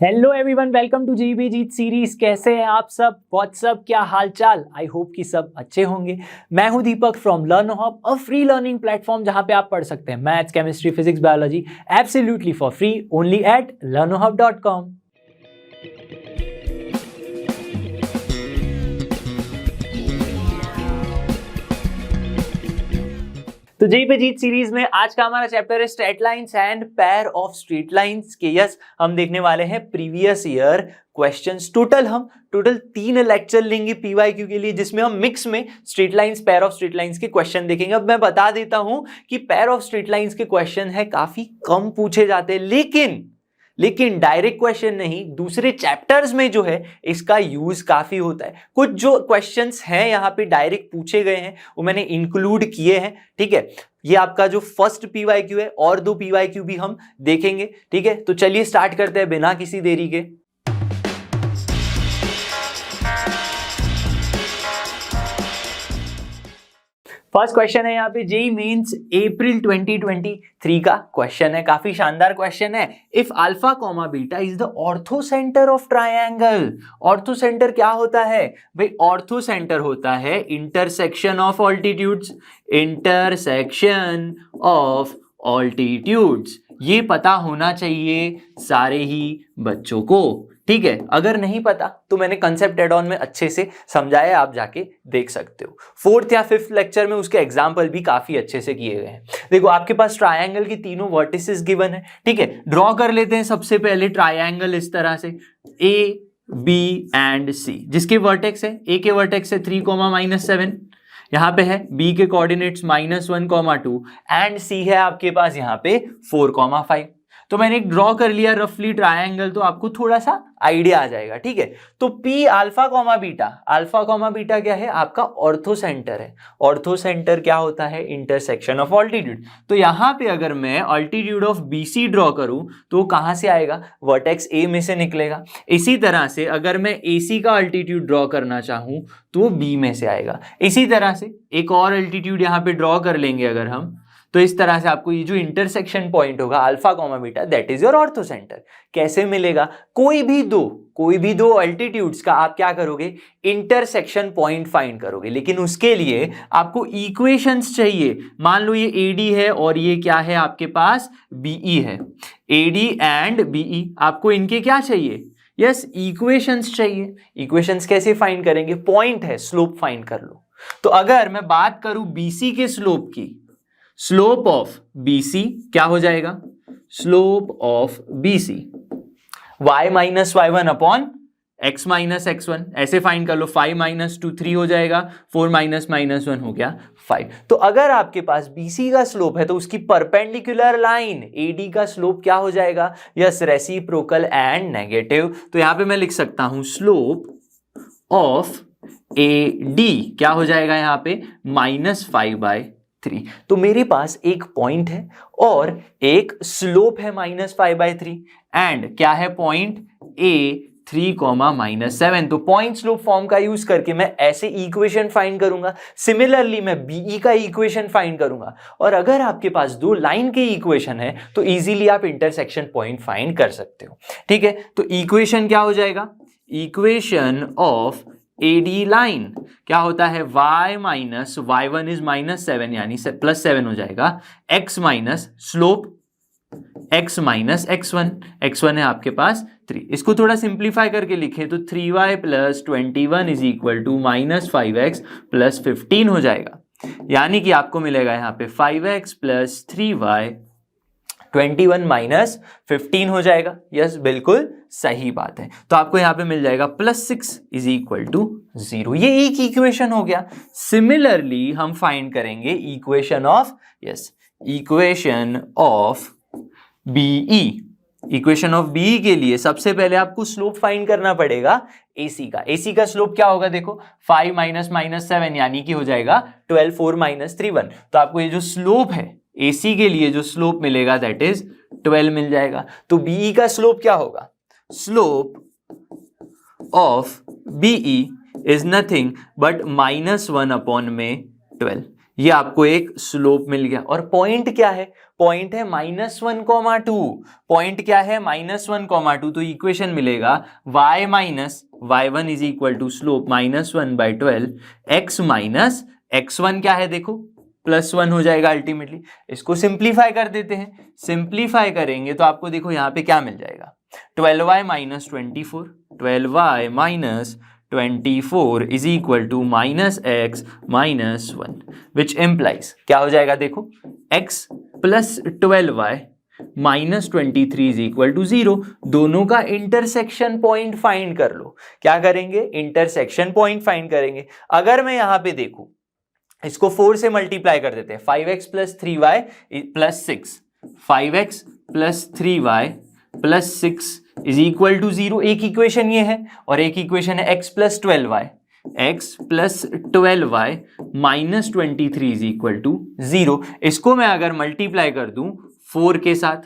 Hello everyone, welcome to GB Jeet series. कैसे हैं आप सब? व्हाट्सअप, क्या हाल चाल? आई होप कि सब अच्छे होंगे। मैं हूं Deepak from LearnHub, a free learning platform जहां पे आप पढ़ सकते हैं maths, chemistry, physics, biology absolutely for free only at learnerhub.com। तो जय पे जीत सीरीज में आज का हमारा चैप्टर है straight lines and pair of straight lines के। यस, हम देखने वाले हैं previous year questions. Total 3 lecture लेंगे पीवाईक्यू के लिए, जिसमें हम मिक्स में straight lines, pair of straight lines के क्वेश्चन देखेंगे। अब मैं बता देता हूं कि पेयर ऑफ स्ट्रेट लाइंस के क्वेश्चन है काफी कम पूछे जाते हैं, लेकिन डायरेक्ट क्वेश्चन नहीं, दूसरे चैप्टर्स में जो है इसका यूज काफी होता है। कुछ जो क्वेश्चंस हैं यहाँ पे डायरेक्ट पूछे गए हैं वो मैंने इंक्लूड किए हैं। ठीक है, ये आपका जो फर्स्ट पीवाईक्यू है और 2 पीवाईक्यू भी हम देखेंगे। ठीक है, तो चलिए स्टार्ट करते हैं बिना किसी देरी के। फर्स्ट क्वेश्चन है यहाँ पे जेईई मेंस अप्रैल 2023 का क्वेश्चन है। काफी शानदार क्वेश्चन है। If alpha comma beta is the ortho centre of triangle. Ortho centre क्या होता है भाई? ऑर्थो सेंटर होता है intersection of altitudes. Intersection of altitudes, ये पता होना चाहिए सारे ही बच्चों को। ठीक है, अगर नहीं पता तो मैंने कंसेप्ट एड ऑन में अच्छे से समझाया, आप जाके देख सकते हो। 4th या 5th लेक्चर में उसके एग्जाम्पल भी काफी अच्छे से किए गए हैं। देखो, आपके पास ट्रायंगल की तीनों वर्टिसेस गिवन है। ठीक है, ड्रॉ कर लेते हैं सबसे पहले ट्रायंगल इस तरह से, ए बी एंड सी, जिसके वर्टेक्स है, ए के वर्टेक्स है 3, -7, यहां पे है बी के कोऑर्डिनेट्स -1, 2 एंड सी है आपके पास यहाँ पे 4, 5। तो मैंने एक ड्रॉ कर लिया रफली ट्रायंगल, तो आपको थोड़ा सा आइडिया आ जाएगा। ठीक है, तो पी अल्फा कॉमा बीटा क्या है? आपका ऑर्थो सेंटर है। ऑर्थो सेंटर क्या होता है? Intersection of altitude. तो यहां पे अगर मैं ऑल्टीट्यूड ऑफ बीसी ड्रॉ करूं तो कहां से आएगा? वर्टेक्स ए में से निकलेगा। इसी तरह से अगर मैं एसी का ऑल्टीट्यूड ड्रॉ करना चाहूं तो बी में से आएगा। इसी तरह से एक और ऑल्टीट्यूड यहां पे ड्रॉ कर लेंगे अगर हम, तो इस तरह से आपको ये जो इंटरसेक्शन पॉइंट होगा alpha comma beta, that is your ortho centre. कैसे मिलेगा? कोई भी दो अल्टीट्यूड्स का आप क्या करोगे? इंटरसेक्शन पॉइंट फाइंड करोगे, लेकिन उसके लिए आपको इक्वेशंस चाहिए। मान लो ये एडी है और ये क्या है आपके पास? बीई है। एडी एंड बीई, आपको इनके क्या चाहिए? यस, इक्वेशंस चाहिए। इक्वेशंस कैसे फाइंड करेंगे? पॉइंट है, स्लोप फाइंड कर लो। तो अगर मैं बात करूं बीसी के स्लोप की, स्लोप ऑफ BC क्या हो जाएगा? Slope of BC y minus y1 upon x minus x1, ऐसे फाइंड कर लो। 5 - 2 3 हो जाएगा, 4 -1 हो गया 5। तो अगर आपके पास BC का स्लोप है तो उसकी परपेंडिकुलर लाइन AD का स्लोप क्या हो जाएगा? Yes, reciprocal and negative. तो यहां पे मैं लिख सकता हूं स्लोप ऑफ AD क्या हो जाएगा यहाँ पे? -5/3। तो मेरे पास एक पॉइंट है और एक स्लोप है -5/3 एंड क्या है? Point A 3, -7। तो पॉइंट स्लोप फॉर्म का यूज करके मैं ऐसे इक्वेशन फाइंड करूंगा। सिमिलरली मैं BE का इक्वेशन फाइंड करूंगा। और अगर आपके पास 2 लाइन के इक्वेशन है तो इजीली आप इंटरसेक्शन पॉइंट फाइंड कर सकते हो। ठीक है, तो इक्वेशन क्या हो जाएगा? इक्वेशन ऑफ AD लाइन क्या होता है? y माइनस y1 इज -7 यानी +7 हो जाएगा, x minus slope x minus x1 है आपके पास 3। इसको थोड़ा सिंप्लीफाई करके लिखे तो 3y + 21 is equal to -5x + 15 हो जाएगा। यानी कि आपको मिलेगा यहाँ पे 5x + 3y 21 - 15 हो जाएगा। यस, बिल्कुल सही बात है। तो आपको यहां पे मिल जाएगा +6 इज इक्वल टू 0। ये एक इक्वेशन हो गया। सिमिलरली हम फाइंड करेंगे equation of BE। Equation of BE के लिए सबसे पहले आपको स्लोप फाइंड करना पड़ेगा AC का। AC का स्लोप क्या होगा? देखो 5 - -7 यानी कि हो जाएगा 12, 4 - 3 1। तो आपको ये जो स्लोप है AC के लिए जो स्लोप मिलेगा दैट इज 12 मिल जाएगा। तो BE का स्लोप क्या होगा? Slope of BE is nothing but -1 upon में 12। ये आपको एक स्लोप मिल गया। और पॉइंट क्या है? पॉइंट है -1,2। पॉइंट क्या है? -1,2। तो इक्वेशन मिलेगा y minus y1 is equal to slope -1/12 x minus x1 क्या है देखो +1 हो जाएगा अल्टीमेटली। इसको सिंप्लीफाई कर देते हैं। सिंप्लीफाई करेंगे तो आपको देखो यहाँ पे क्या मिल जाएगा 12y minus 24, 12y minus 24 is equal to -x minus 1 which implies क्या हो जाएगा देखो x plus 12y minus 23 is equal to 0। दोनों का इंटरसेक्शन पॉइंट फाइंड कर लो। क्या करेंगे? इंटरसेक्शन पॉइंट फाइंड करेंगे। अगर मैं यहां पे देखूं इसको 4 से मल्टीप्लाई कर देते हैं 5x plus 3y plus 6, 5x plus 3y plus 6 is equal to 0। एक इक्वेशन ये है और एक इक्वेशन है x plus 12y, x plus 12y minus 23 is equal to 0। इसको मैं अगर मल्टीप्लाई कर दूं 4 के साथ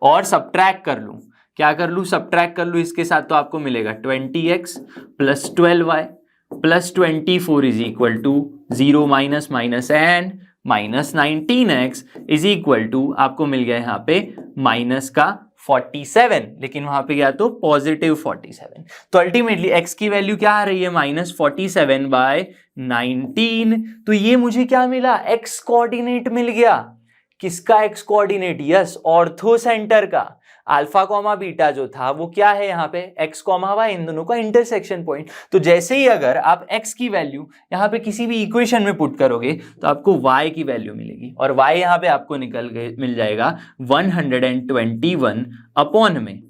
और सब्ट्रैक्ट कर लूं, क्या कर लूं? सब्ट्रैक्ट कर लूं इसके साथ तो आपको मिलेगा 20x plus 12y plus 24 is equal to 0 minus minus and minus 19x is equal to आपको मिल गया यहाँ पे माइनस का 47, लेकिन वहां पे गया तो पॉजिटिव 47। तो अल्टीमेटली x की वैल्यू क्या आ रही है? -47/19। तो ये मुझे क्या मिला? x कोऑर्डिनेट मिल गया। किसका x coordinate? Yes, ortho centre का। अल्फा कॉमा बीटा जो था वो क्या है यहाँ पे? x कॉमा y, इन दोनों का इंटरसेक्शन पॉइंट। तो जैसे ही अगर आप x की वैल्यू यहाँ पे किसी भी इक्वेशन में पुट करोगे तो आपको y की वैल्यू मिलेगी और y यहाँ पे आपको मिल जाएगा 121 अपॉन में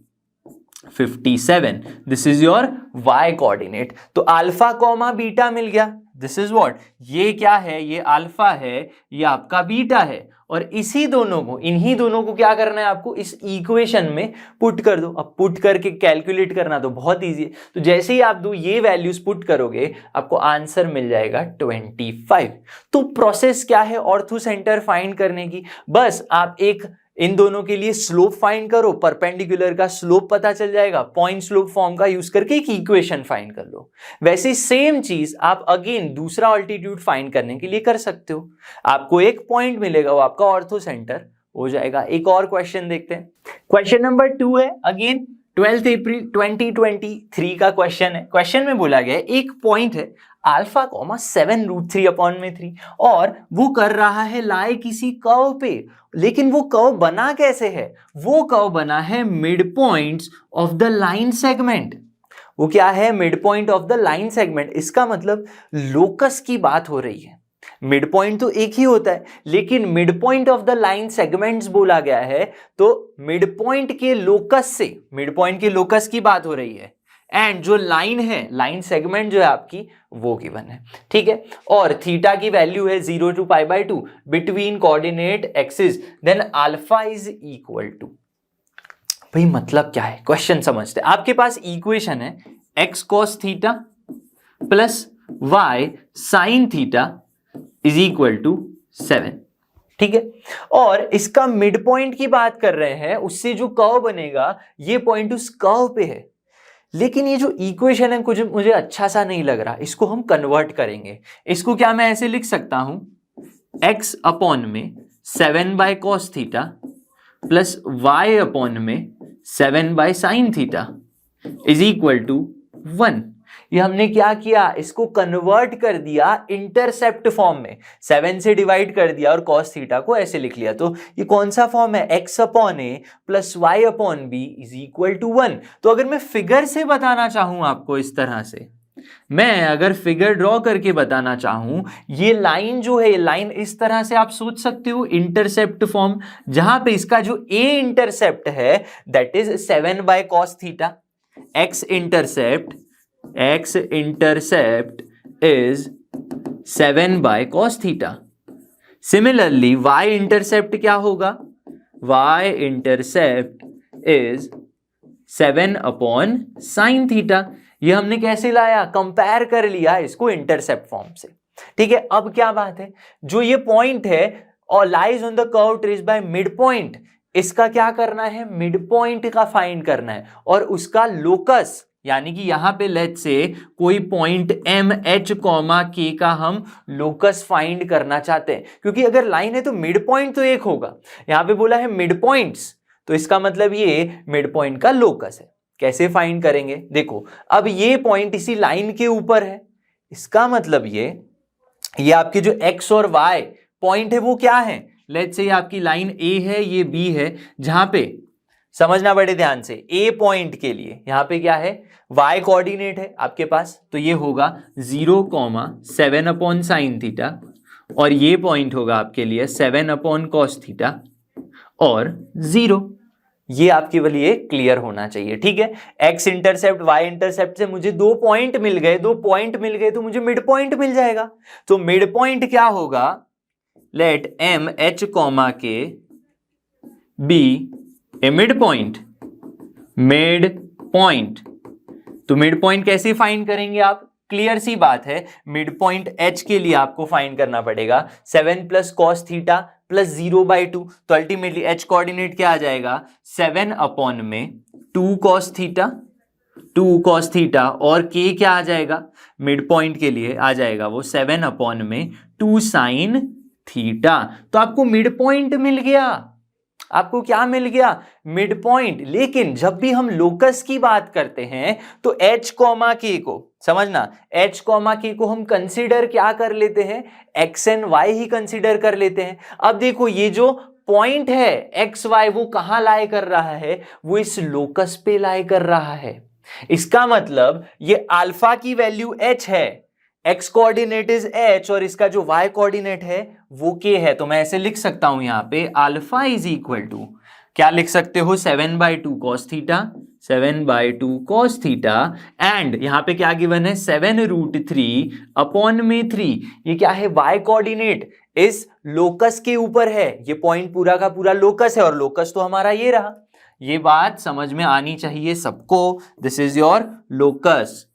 57। This is your y coordinate. तो अल्फा कॉमा बीटा मिल गया। This is what? ये क्या है? ये अल्फा है, ये आपका बीटा है और इन्हीं दोनों को क्या करना है आपको? इस इक्वेशन में पुट कर दो। अब पुट करके कैलकुलेट करना तो बहुत इजी है। तो जैसे ही आप दो ये वैल्यूज पुट करोगे आपको आंसर मिल जाएगा 25। तो प्रोसेस क्या है ऑर्थो सेंटर फाइंड करने की? बस आप एक इन दोनों के लिए स्लोप फाइंड करो, परपेंडिकुलर का स्लोप पता चल जाएगा, पॉइंट स्लोप फॉर्म का यूज करके एक इक्वेशन फाइंड कर लो। वैसे सेम चीज आप अगेन दूसरा ऑल्टीट्यूड फाइंड करने के लिए कर सकते हो। आपको एक पॉइंट मिलेगा, वो आपका ऑर्थो सेंटर हो जाएगा। एक और क्वेश्चन देखते हैं। क्वेश्चन नंबर 2 है अगेन 12 अप्रैल 2023 का क्वेश्चन है। क्वेश्चन में बोला गया है एक पॉइंट है अल्फा कॉमा 7√3/3 और वो कर रहा है लाई किसी कर्व पे, लेकिन वो कर्व बना कैसे है? वो कर्व बना है mid points of the line segment. वो क्या है? Mid point of the line segment. इसका मतलब लोकस की बात हो रही है। मिड पॉइंट तो एक ही होता है, लेकिन mid point of the line segments बोला गया है तो मिड पॉइंट के लोकस की बात हो रही है। एंड जो लाइन है, लाइन सेगमेंट जो है आपकी वो गिवन है, ठीक है। और थीटा की वैल्यू है 0 to π/2 between coordinate axis, then alpha is equal to. भाई मतलब क्या है? क्वेश्चन समझते हैं। आपके पास इक्वेशन है x cos theta plus y sin theta is equal to 7, ठीक है। और इसका मिड पॉइंट की बात कर रहे हैं, उससे जो कर्व बनेगा ये पॉइंट उस कर्व पे है। लेकिन ये जो इक्वेशन है कुछ मुझे अच्छा सा नहीं लग रहा, इसको हम कन्वर्ट करेंगे। इसको क्या मैं ऐसे लिख सकता हूं x अपॉन में 7/cos theta plus y upon में 7/sin theta is equal to 1। ये हमने क्या किया? इसको कन्वर्ट कर दिया इंटरसेप्ट फॉर्म में, 7 से डिवाइड कर दिया और cos थीटा को ऐसे लिख लिया। तो ये कौन सा फॉर्म है? x upon a plus y upon b is equal to 1। तो अगर मैं फिगर से बताना चाहूं आपको, इस तरह से मैं अगर फिगर ड्रॉ करके बताना चाहूं, ये लाइन जो है, ये लाइन इस तरह से आप सोच सकते हो इंटरसेप्ट फॉर्म, जहां पे इसका जो a इंटरसेप्ट है that is 7/cos theta, x intercept is 7/cos theta. Similarly, y intercept क्या होगा? y intercept is 7/sin theta. ये हमने कैसे लाया? कंपेयर कर लिया इसको इंटरसेप्ट फॉर्म से, ठीक है। अब क्या बात है, जो ये पॉइंट है और lies on the curve trace by mid point, इसका क्या करना है? मिड पॉइंट का फाइंड करना है और उसका लोकस यानी कि यहां पे लेट से कोई पॉइंट एम एच कॉमा के का हम लोकस फाइंड करना चाहते हैं, क्योंकि अगर लाइन है तो मिड पॉइंट तो एक होगा, यहां पे बोला है मिड पॉइंट्स, तो इसका मतलब ये मिड पॉइंट का लोकस है। कैसे फाइंड करेंगे, देखो अब ये पॉइंट इसी लाइन के ऊपर है, इसका मतलब ये आपके जो एक्स और वाई पॉइंट है वो क्या है, लेट्स से ये आपकी लाइन ए है, ये बी है, जहां पे समझना बड़े ध्यान से, ए पॉइंट के लिए यहां पे क्या है, वाई कोऑर्डिनेट है आपके पास, तो ये होगा 0,7/sin थीटा, और ये पॉइंट होगा आपके लिए 7/cos थीटा और 0। ये आपके लिए क्लियर होना चाहिए, ठीक है। एक्स इंटरसेप्ट वाई इंटरसेप्ट से मुझे दो पॉइंट मिल गए, तो मुझे मिड पॉइंट मिल जाएगा। तो मिड पॉइंट क्या होगा, लेट एम एच कॉमा के बी ए मिड पॉइंट। तो मिड पॉइंट कैसे फाइंड करेंगे आप, क्लियर सी बात है, मिड पॉइंट एच के लिए आपको फाइंड करना पड़ेगा 7 + cos थीटा + 0/2, तो अल्टीमेटली एच कोऑर्डिनेट क्या आ जाएगा, 7/2 cos थीटा, और के क्या आ जाएगा, मिड पॉइंट के लिए आ जाएगा वो 7/2 sin थीटा। तो आपको मिड पॉइंट मिल गया, आपको क्या मिल गया, मिड पॉइंट। लेकिन जब भी हम लोकस की बात करते हैं तो एच कॉमा के को समझना, एच कॉमा के को हम कंसीडर क्या कर लेते हैं, x and why he consider कर लेते हैं। अब देखो ये जो पॉइंट है एक्स वाई वो कहां लाई कर रहा है, वो इस लोकस पे लाई कर रहा है। इसका मतलब ये अल्फा की वैल्यू एच है, एक्स कोऑर्डिनेट इज एच, और इसका जो वाई कोऑर्डिनेट है वो के है। तो मैं ऐसे लिख सकता हूं यहां पे अल्फा इज इक्वल टू, क्या लिख सकते हो, 7/2 cos theta, 7/2 cos theta, and यहां पे क्या गिवन है, 7√3/3। ये क्या है, वाई कोऑर्डिनेट इस लोकस के ऊपर है, ये पॉइंट पूरा का पूरा लोकस है, और लोकस तो हमारा ये रहा। ये बात समझ में आनी चाहिए सबको, दिस इज योर लोकस,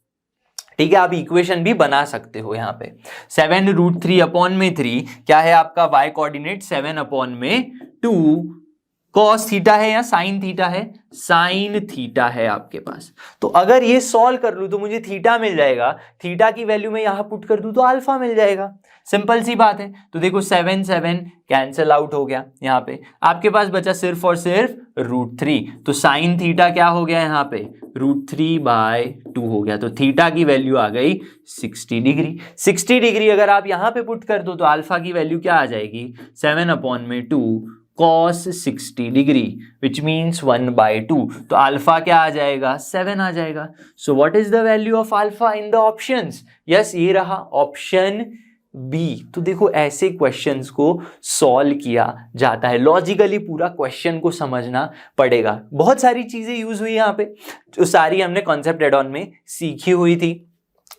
ठीक है। आप इक्वेशन भी बना सकते हो यहां पे, 7√3/3 क्या है आपका वाई कोऑर्डिनेट, 7/2 cos थीटा है या sin थीटा है, sin थीटा है आपके पास। तो अगर ये सॉल्व कर लूं तो मुझे थीटा मिल जाएगा, थीटा की वैल्यू में यहां पुट कर दूं तो अल्फा मिल जाएगा, सिंपल सी बात है। तो देखो 7 कैंसिल आउट हो गया, यहां पे आपके पास बचा सिर्फ और सिर्फ √3, तो sin थीटा क्या हो गया यहाँ पे, √3/2 हो गया। तो थीटा की वैल्यू आ गई 60 डिग्री। 60 डिग्री अगर आप यहां पे पुट कर दो तो अल्फा की वैल्यू क्या आ जाएगी, 7/2 cos 60 डिग्री, विच मीन्स 1/2। तो अल्फा क्या आ जाएगा, 7 आ जाएगा। So what is the value of alpha in the options, yes ये रहा ऑप्शन बी। तो देखो ऐसे क्वेश्चंस को सॉल्व किया जाता है, लॉजिकली पूरा क्वेश्चन को समझना पड़ेगा। बहुत सारी चीजें यूज हुई यहाँ पे, जो सारी हमने कॉन्सेप्ट एड ऑन में सीखी हुई थी।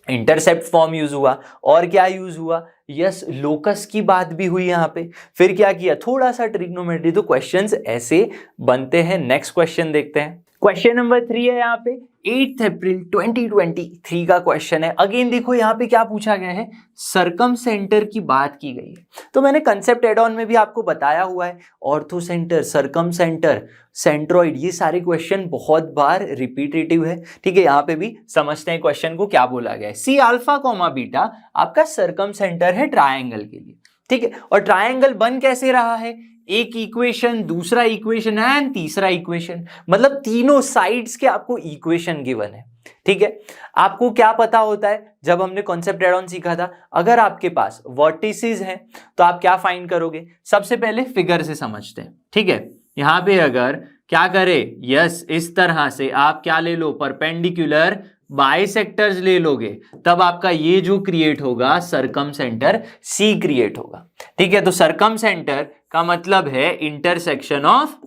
इंटरसेप्ट फॉर्म यूज हुआ, और क्या यूज हुआ, यस लोकस की बात भी हुई यहाँ पे। फिर क्या किया, थोड़ा सा ट्रिग्नोमेट्री। तो क्वेश्चंस ऐसे बनते हैं। नेक्स्ट क्वेश्चन देखते हैं, क्वेश्चन नंबर 3 है यहाँ पे, 8 अप्रैल 2023 का क्वेश्चन है। अगेन देखो यहाँ पे क्या पूछा गया है, सरकम सेंटर की बात की गई है। तो मैंने कंसेप्ट एड ऑन में भी आपको बताया हुआ है, ऑर्थो सेंटर, सरकम सेंटर, सेंट्रोइड, ये सारे क्वेश्चन बहुत बार रिपीटेटिव है, ठीक है। यहाँ पे भी समझते हैं क्वेश्चन को क्या बोला गया है। सी अल्फा कॉमा बीटा आपका सरकम सेंटर है ट्राइंगल के लिए, ठीक है। और ट्राइंगल बन कैसे रहा है, एक इक्वेशन, दूसरा इक्वेशन एंड तीसरा इक्वेशन, मतलब तीनों साइड्स के आपको इक्वेशन गिवन है, ठीक है। आपको क्या पता होता है, जब हमने कॉन्सेप्ट एड ऑन सीखा था, अगर आपके पास वर्टिसेस हैं तो आप क्या फाइंड करोगे, सबसे पहले फिगर से समझते हैं, ठीक है। यहां पे अगर क्या करे, यस इस तरह से आप क्या ले लो, परपेंडिकुलर बाइसेक्टर्स ले लोगे, तब आपका ये जो क्रिएट होगा सरकम सेंटर सी क्रिएट होगा, ठीक है। तो सरकम सेंटर का मतलब है intersection of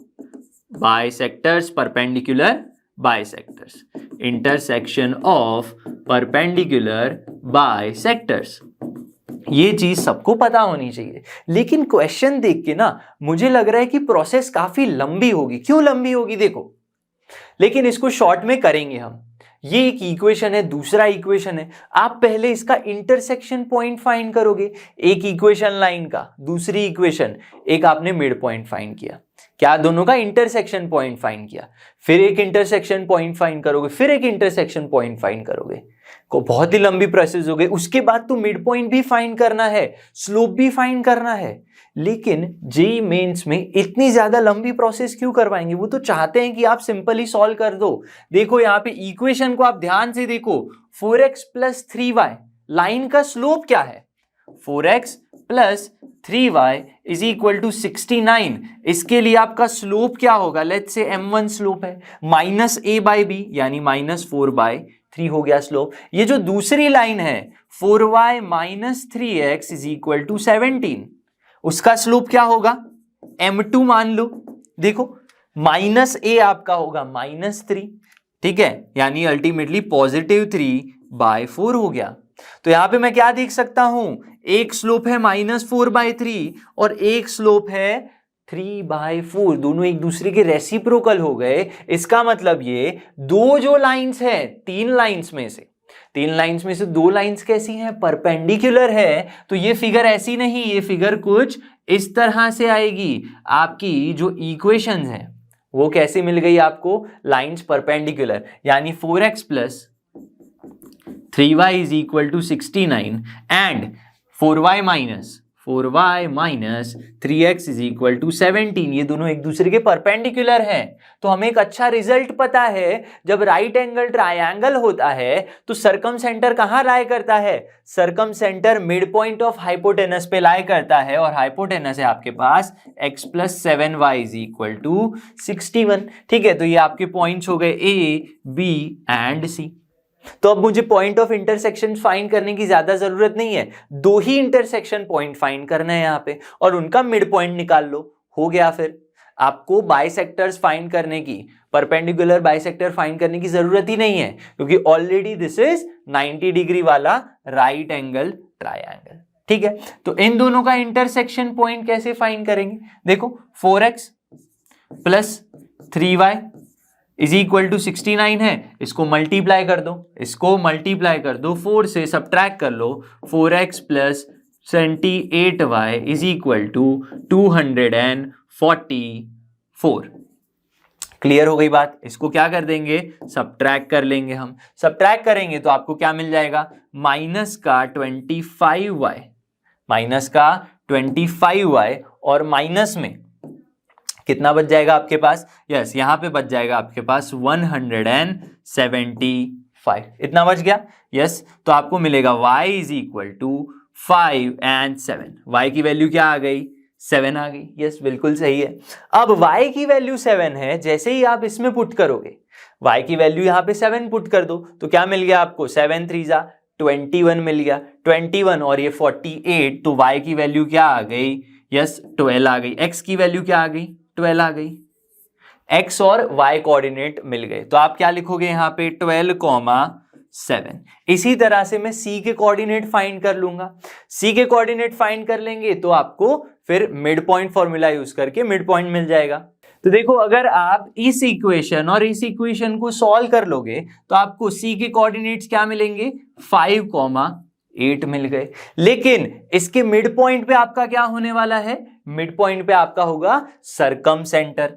bisectors, perpendicular bisectors, intersection of perpendicular bisectors. ये चीज सबको पता होनी चाहिए। लेकिन क्वेश्चन देख के ना मुझे लग रहा है कि प्रोसेस काफी लंबी होगी। क्यों लंबी होगी देखो, लेकिन इसको शॉर्ट में करेंगे हम। ये एक इक्वेशन है, दूसरा इक्वेशन है, आप पहले इसका इंटरसेक्शन पॉइंट फाइंड करोगे, एक इक्वेशन लाइन का, दूसरी इक्वेशन, एक आपने मिड पॉइंट फाइंड किया। क्या दोनों का इंटरसेक्शन पॉइंट फाइंड किया, फिर एक इंटरसेक्शन पॉइंट फाइंड करोगे, फिर एक इंटरसेक्शन पॉइंट फाइंड करोगे, को बहुत ही लंबी प्रोसेस हो गई। उसके बाद तो मिड पॉइंट भी फाइंड करना है, स्लोप भी फाइंड करना है। लेकिन जेईई मेंस में इतनी ज्यादा लंबी प्रोसेस क्यों करवाएंगे? वो तो चाहते हैं कि आप सिंपली सॉल्व कर दो। देखो यहाँ पे इक्वेशन को आप ध्यान से देखो, 4x प्लस 3y, लाइन का स्लोप क्या है? 4x plus 3y is equal to 69। इसके लिए आपका स्लोप क्या होगा? लेट्स से m1 स्लोप है, माइनस a बाई बी यानी माइनस 4/3 हो गया स्लोप। ये जो दूसरी लाइन है 4y minus 3x is equal to 17, उसका स्लोप क्या होगा? m2 मान लो। देखो माइनस a आपका होगा -3, ठीक है, यानी अल्टीमेटली पॉजिटिव 3/4 हो गया। तो यहां पे मैं क्या देख सकता हूं? एक स्लोप है -4/3 और एक स्लोप है 3/4, दोनों एक दूसरे के रेसिप्रोकल हो गए। इसका मतलब ये दो जो लाइंस है, तीन लाइंस में से दो लाइंस कैसी हैं? परपेंडिकुलर है। तो ये फिगर ऐसी नहीं, ये फिगर कुछ इस तरह से आएगी। आपकी जो इक्वेशंस है वो कैसे मिल गई आपको? लाइंस परपेंडिकुलर, यानी 4x plus 3y is equal to 69 and 4y minus 3x is equal to 17, ये दोनों एक दूसरे के परपेंडिकुलर हैं। तो हमें एक अच्छा रिजल्ट पता है, जब राइट एंगल ट्रायंगल होता है तो सरकम सेंटर कहाँ लाई करता है? Circumcentre mid point of hypotenuse पे लाई करता है, और हाइपोटेनस है आपके पास x plus 7y is equal to 61। ठीक है, तो ये आपके पॉइंट्स हो गए A, B एंड C। तो अब मुझे पॉइंट ऑफ इंटरसेक्शन फाइंड करने की ज्यादा जरूरत नहीं है, दो ही इंटरसेक्शन पॉइंट फाइंड करना है यहाँ पे, और उनका मिड पॉइंट निकाल लो, हो गया। फिर आपको बाइसेक्टर्स फाइंड करने की, परपेंडिकुलर बाइसेक्टर फाइंड करने की जरूरत ही नहीं है, क्योंकि ऑलरेडी दिस इज 90 डिग्री वाला राइट एंगल ट्रायंगल। ठीक है, तो इन दोनों का इंटरसेक्शन पॉइंट कैसे फाइंड करेंगे? देखो 4x plus 3y is equal to 69 है, इसको मल्टीप्लाई कर दो, 4 से सब्ट्रैक्ट कर लो, 4x plus 28y is equal to 244। Clear हो गई बात? इसको क्या कर देंगे? सब्ट्रैक्ट कर लेंगे हम। सब्ट्रैक्ट करेंगे तो आपको क्या मिल जाएगा? माइनस का 25y और माइनस में कितना बच जाएगा आपके पास? यस, यहां पे बच जाएगा आपके पास 175, इतना बच गया। यस, तो आपको मिलेगा y is equal to 5 and 7। y की वैल्यू क्या आ गई? 7 आ गई। यस, बिल्कुल सही है। अब y की वैल्यू 7 है, जैसे ही आप इसमें पुट करोगे, y की वैल्यू यहां पे 7 पुट कर दो, तो क्या मिल गया आपको? 7 3 जा 21 मिल गया, 21 और ये 48, तो y की वैल्यू क्या आ गई? यस, 12 आ गई। x की वैल्यू क्या आ गई? 12 आ गई। x और y कोऑर्डिनेट मिल गए, तो आप क्या लिखोगे यहाँ पे? 12,7। इसी तरह से मैं c के कोऑर्डिनेट फाइंड कर लूंगा। c के कोऑर्डिनेट फाइंड कर लेंगे तो आपको फिर मिड पॉइंट फॉर्मूला यूज करके मिड पॉइंट मिल जाएगा। तो देखो, अगर आप इस इक्वेशन और इस इक्वेशन को सॉल्व कर लोगे तो आपको c के कोऑर्डिनेट्स क्या मिलेंगे? 5,8 मिल गए। लेकिन इसके मिड पॉइंट पे आपका क्या होने वाला है? मिड पॉइंट पे आपका होगा circumcentre.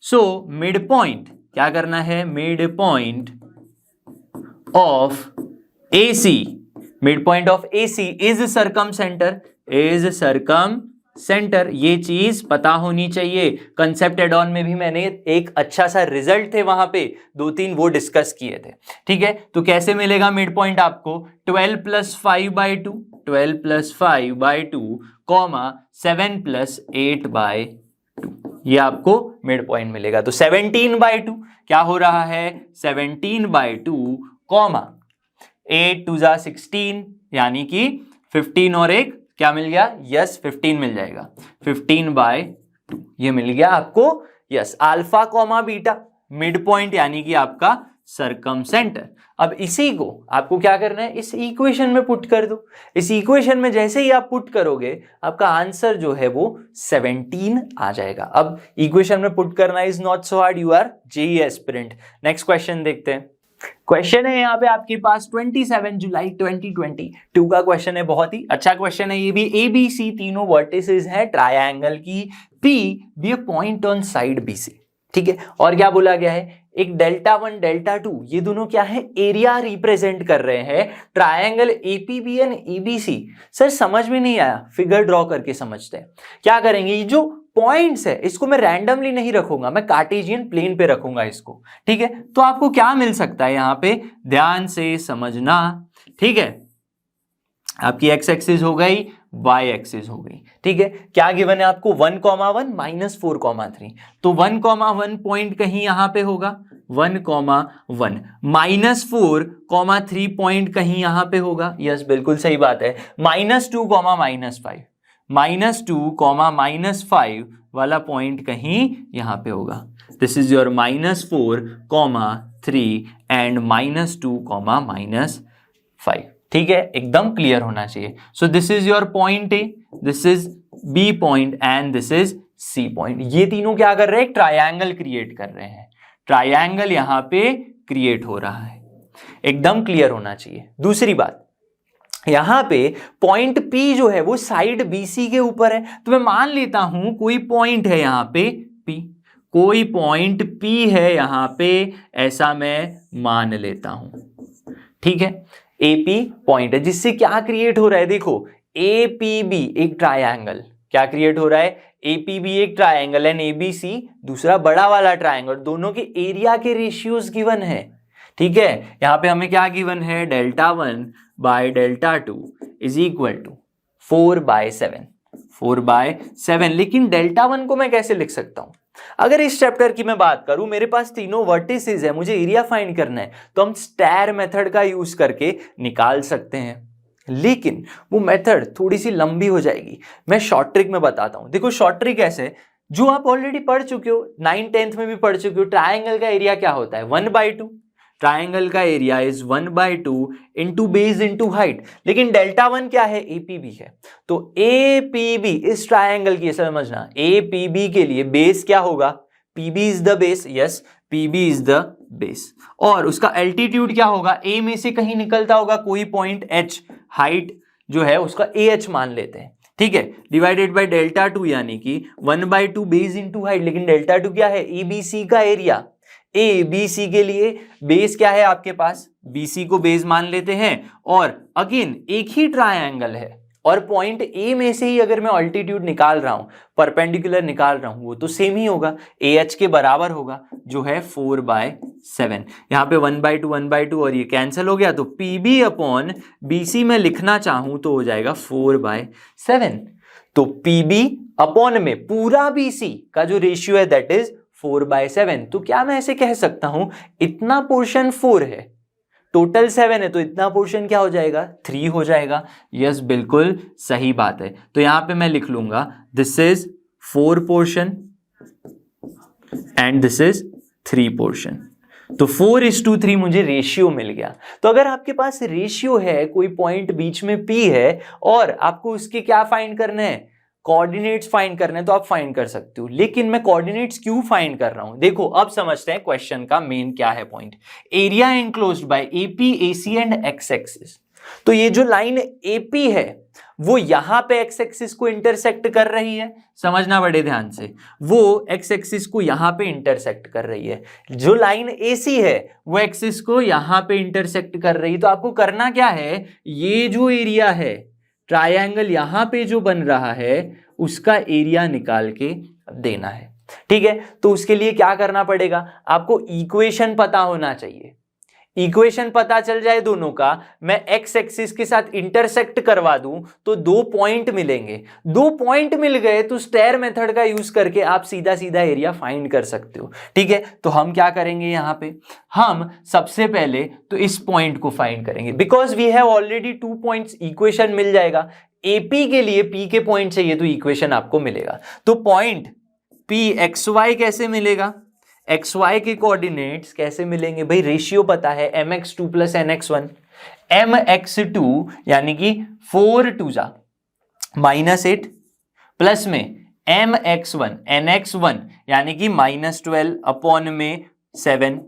So midpoint क्या करना है? Mid point of AC, mid point of AC is circumcentre. ये चीज पता होनी चाहिए। कंसेप्ट एड ऑन में भी मैंने एक अच्छा सा रिजल्ट थे वहां पे 2-3 वो डिस्कस किए थे। ठीक है, तो कैसे मिलेगा मिड पॉइंट आपको? 12 प्लस 5/2 कॉमा 7 प्लस 8/2, ये आपको मिड पॉइंट मिलेगा। तो 17/2 क्या हो रहा है? 17/2 कॉमा 8 2 जा 16, यानी कि 15 और एक क्या मिल गया? यस, 15 मिल जाएगा। 15/2 ये मिल गया आपको। Yes, alpha comma beta mid point यानी कि आपका सरकम सेंटर। अब इसी को आपको क्या करना है? इस इक्वेशन में पुट कर दो। इस इक्वेशन में जैसे ही आप पुट करोगे आपका आंसर जो है वो 17 आ जाएगा। अब इक्वेशन में पुट करना is not so hard, you are JEE aspirant. Next question देखते हैं। क्वेश्चन है यहाँ पे आपके पास 27 जुलाई 2022 का क्वेश्चन है, बहुत ही अच्छा क्वेश्चन है ये भी। ABC तीनों वर्टिसेस हैं ट्रायंगल की, P be a point on side BC, ठीक है। और क्या बोला गया है, एक डेल्टा 1 डेल्टा 2 ये दोनों क्या है, एरिया रिप्रेजेंट कर रहे हैं triangle APB and ABC। Sir समझ में नहीं आया, फिगर ड्रॉ करके समझते हैं। क्या करेंगे, ये जो पॉइंट्स है इसको मैं रैंडमली नहीं रखूंगा, मैं कार्टेशियन प्लेन पे रखूंगा इसको, ठीक है। तो आपको क्या मिल सकता है यहाँ पे, ध्यान से समझना, ठीक है। आपकी x एक्सिस हो गई, y एक्सिस हो गई, ठीक है। क्या गिवन है आपको, 1,1 -4,3, तो 1,1 पॉइंट कहीं यहां पे होगा, 1,1 -4,3 पॉइंट कहीं यहां पे होगा, यस बिल्कुल सही बात है, -2, -2, -5 वाला पॉइंट कहीं यहां पे होगा। दिस इज योर -4,3 एंड -2, -5, ठीक है, एकदम क्लियर होना चाहिए। So this is your point A, this is B point and this is C point. ये तीनों क्या कर रहे हैं, ट्रायंगल क्रिएट कर रहे हैं, ट्रायंगल यहां पे क्रिएट हो रहा है, एकदम क्लियर होना चाहिए। दूसरी बात, यहां पे पॉइंट P जो है वो साइड BC के ऊपर है, तो मैं मान लेता हूं कोई पॉइंट है यहां पे P, कोई पॉइंट P है यहां पे, ऐसा मैं मान लेता हूं, ठीक है। AP पॉइंट है जिससे क्या क्रिएट हो रहा है, देखो APB एक ट्रायंगल, क्या क्रिएट हो रहा है, APB एक ट्रायंगल एंड ABC दूसरा बड़ा वाला ट्रायंगल, दोनों के एरिया के रेशियोज गिवन है, ठीक है। यहां पे हमें क्या गिवन है, delta 1 by delta 2 is equal to 4/7, 4/7। लेकिन डेल्टा 1 को मैं कैसे लिख सकता हूं, अगर इस चैप्टर की मैं बात करूं, मेरे पास तीनों वर्टिसेस है, मुझे एरिया फाइंड करना है, तो हम स्टेयर मेथड का यूज करके निकाल सकते हैं, लेकिन वो मेथड थोड़ी सी लंबी हो जाएगी। मैं शॉर्ट ट्रिक में बताता हूं, देखो शॉर्ट ट्रिक ऐसे जो आप ऑलरेडी पढ़ चुके हो, 9th 10th में भी पढ़ चुके हो। ट्रायंगल का एरिया क्या होता है, 1/2, ट्रायंगल का area is 1/2 into base into height, लेकिन डेल्टा 1 क्या है, APB है, तो APB इस ट्रायंगल की समझना, APB के लिए बेस क्या होगा, PB is the base, yes PB is the base, और उसका एल्टीट्यूड क्या होगा, A में से कहीं निकलता होगा कोई पॉइंट H, हाइट जो है उसका AH मान लेते हैं, ठीक है, डिवाइडेड बाय डेल्टा 2 यानी कि 1/2 बेस इंटू हाइट, लेकिन डेल्टा 2 क्या है, ABC का एरिया। ABC के लिए बेस क्या है आपके पास, BC को बेस मान लेते हैं, और अगेन एक ही ट्रायंगल है, और पॉइंट A में से ही अगर मैं अल्टीट्यूड निकाल रहा हूं, परपेंडिकुलर निकाल रहा हूं, वो तो सेम ही होगा, AH के बराबर होगा, जो है 4/7। यहां पे 1/2 1/2 और ये कैंसिल हो गया, तो PB अपॉन BC में लिखना चाहूं तो हो जाएगा 4/7। तो PB अपॉन में पूरा BC का जो रेशियो है दैट इज 4/7। तो क्या मैं ऐसे कह सकता हूं, इतना पोर्शन 4 है, टोटल 7 है, तो इतना पोर्शन क्या हो जाएगा, 3 हो जाएगा। यस बिल्कुल सही बात है। तो यहां पे मैं लिख लूंगा this is 4 portion and this is 3 portion, तो 4:3 मुझे रेशियो मिल गया। तो अगर आपके पास रेशियो है, कोई पॉइंट बीच में P है, और आपको उसके क्या फाइंड करने हैं, कोऑर्डिनेट्स फाइंड करने हैं, तो आप फाइंड कर सकते हो। लेकिन मैं कोऑर्डिनेट्स क्यों फाइंड कर रहा हूं, देखो अब समझते हैं क्वेश्चन का मेन क्या है point. Area enclosed bye AP, AC and X axis. तो ये जो लाइन AP है वो यहां पे X एक्सिस को इंटरसेक्ट कर रही है, समझना बड़े ध्यान से, वो X एक्सिस को यहां पे इंटरसेक्ट कर रही है। जो लाइन AC है वो एक्सिस को यहां पे इंटरसेक्ट कर रही है। तो आपको करना क्या है, ये जो एरिया है ट्रायंगल यहां पे जो बन रहा है उसका एरिया निकाल के देना है, ठीक है। तो उसके लिए क्या करना पड़ेगा, आपको इक्वेशन पता होना चाहिए। इक्वेशन पता चल जाए दोनों का, मैं X एक्सिस के साथ इंटरसेक्ट करवा दूं तो 2 पॉइंट मिलेंगे। 2 पॉइंट मिल गए तो स्टेयर मेथड का यूज करके आप सीधा सीधा एरिया फाइंड कर सकते हो, ठीक है। तो हम क्या करेंगे, यहां पे हम सबसे पहले तो इस पॉइंट को फाइंड करेंगे, because we have already 2 points, equation मिल जाएगा। AP के लिए P के पॉइंट चाहिए तो इक्वेशन आपको मिलेगा। तो पॉइंट PXY कैसे मिलेगा, XY के कोऑर्डिनेट्स कैसे मिलेंगे भाई, रेशियो पता है mx2 प्लस nx1, mx2 यानी कि 4×2 -8 प्लस में mx1 nx1 यानी कि -12 अपॉन में 7,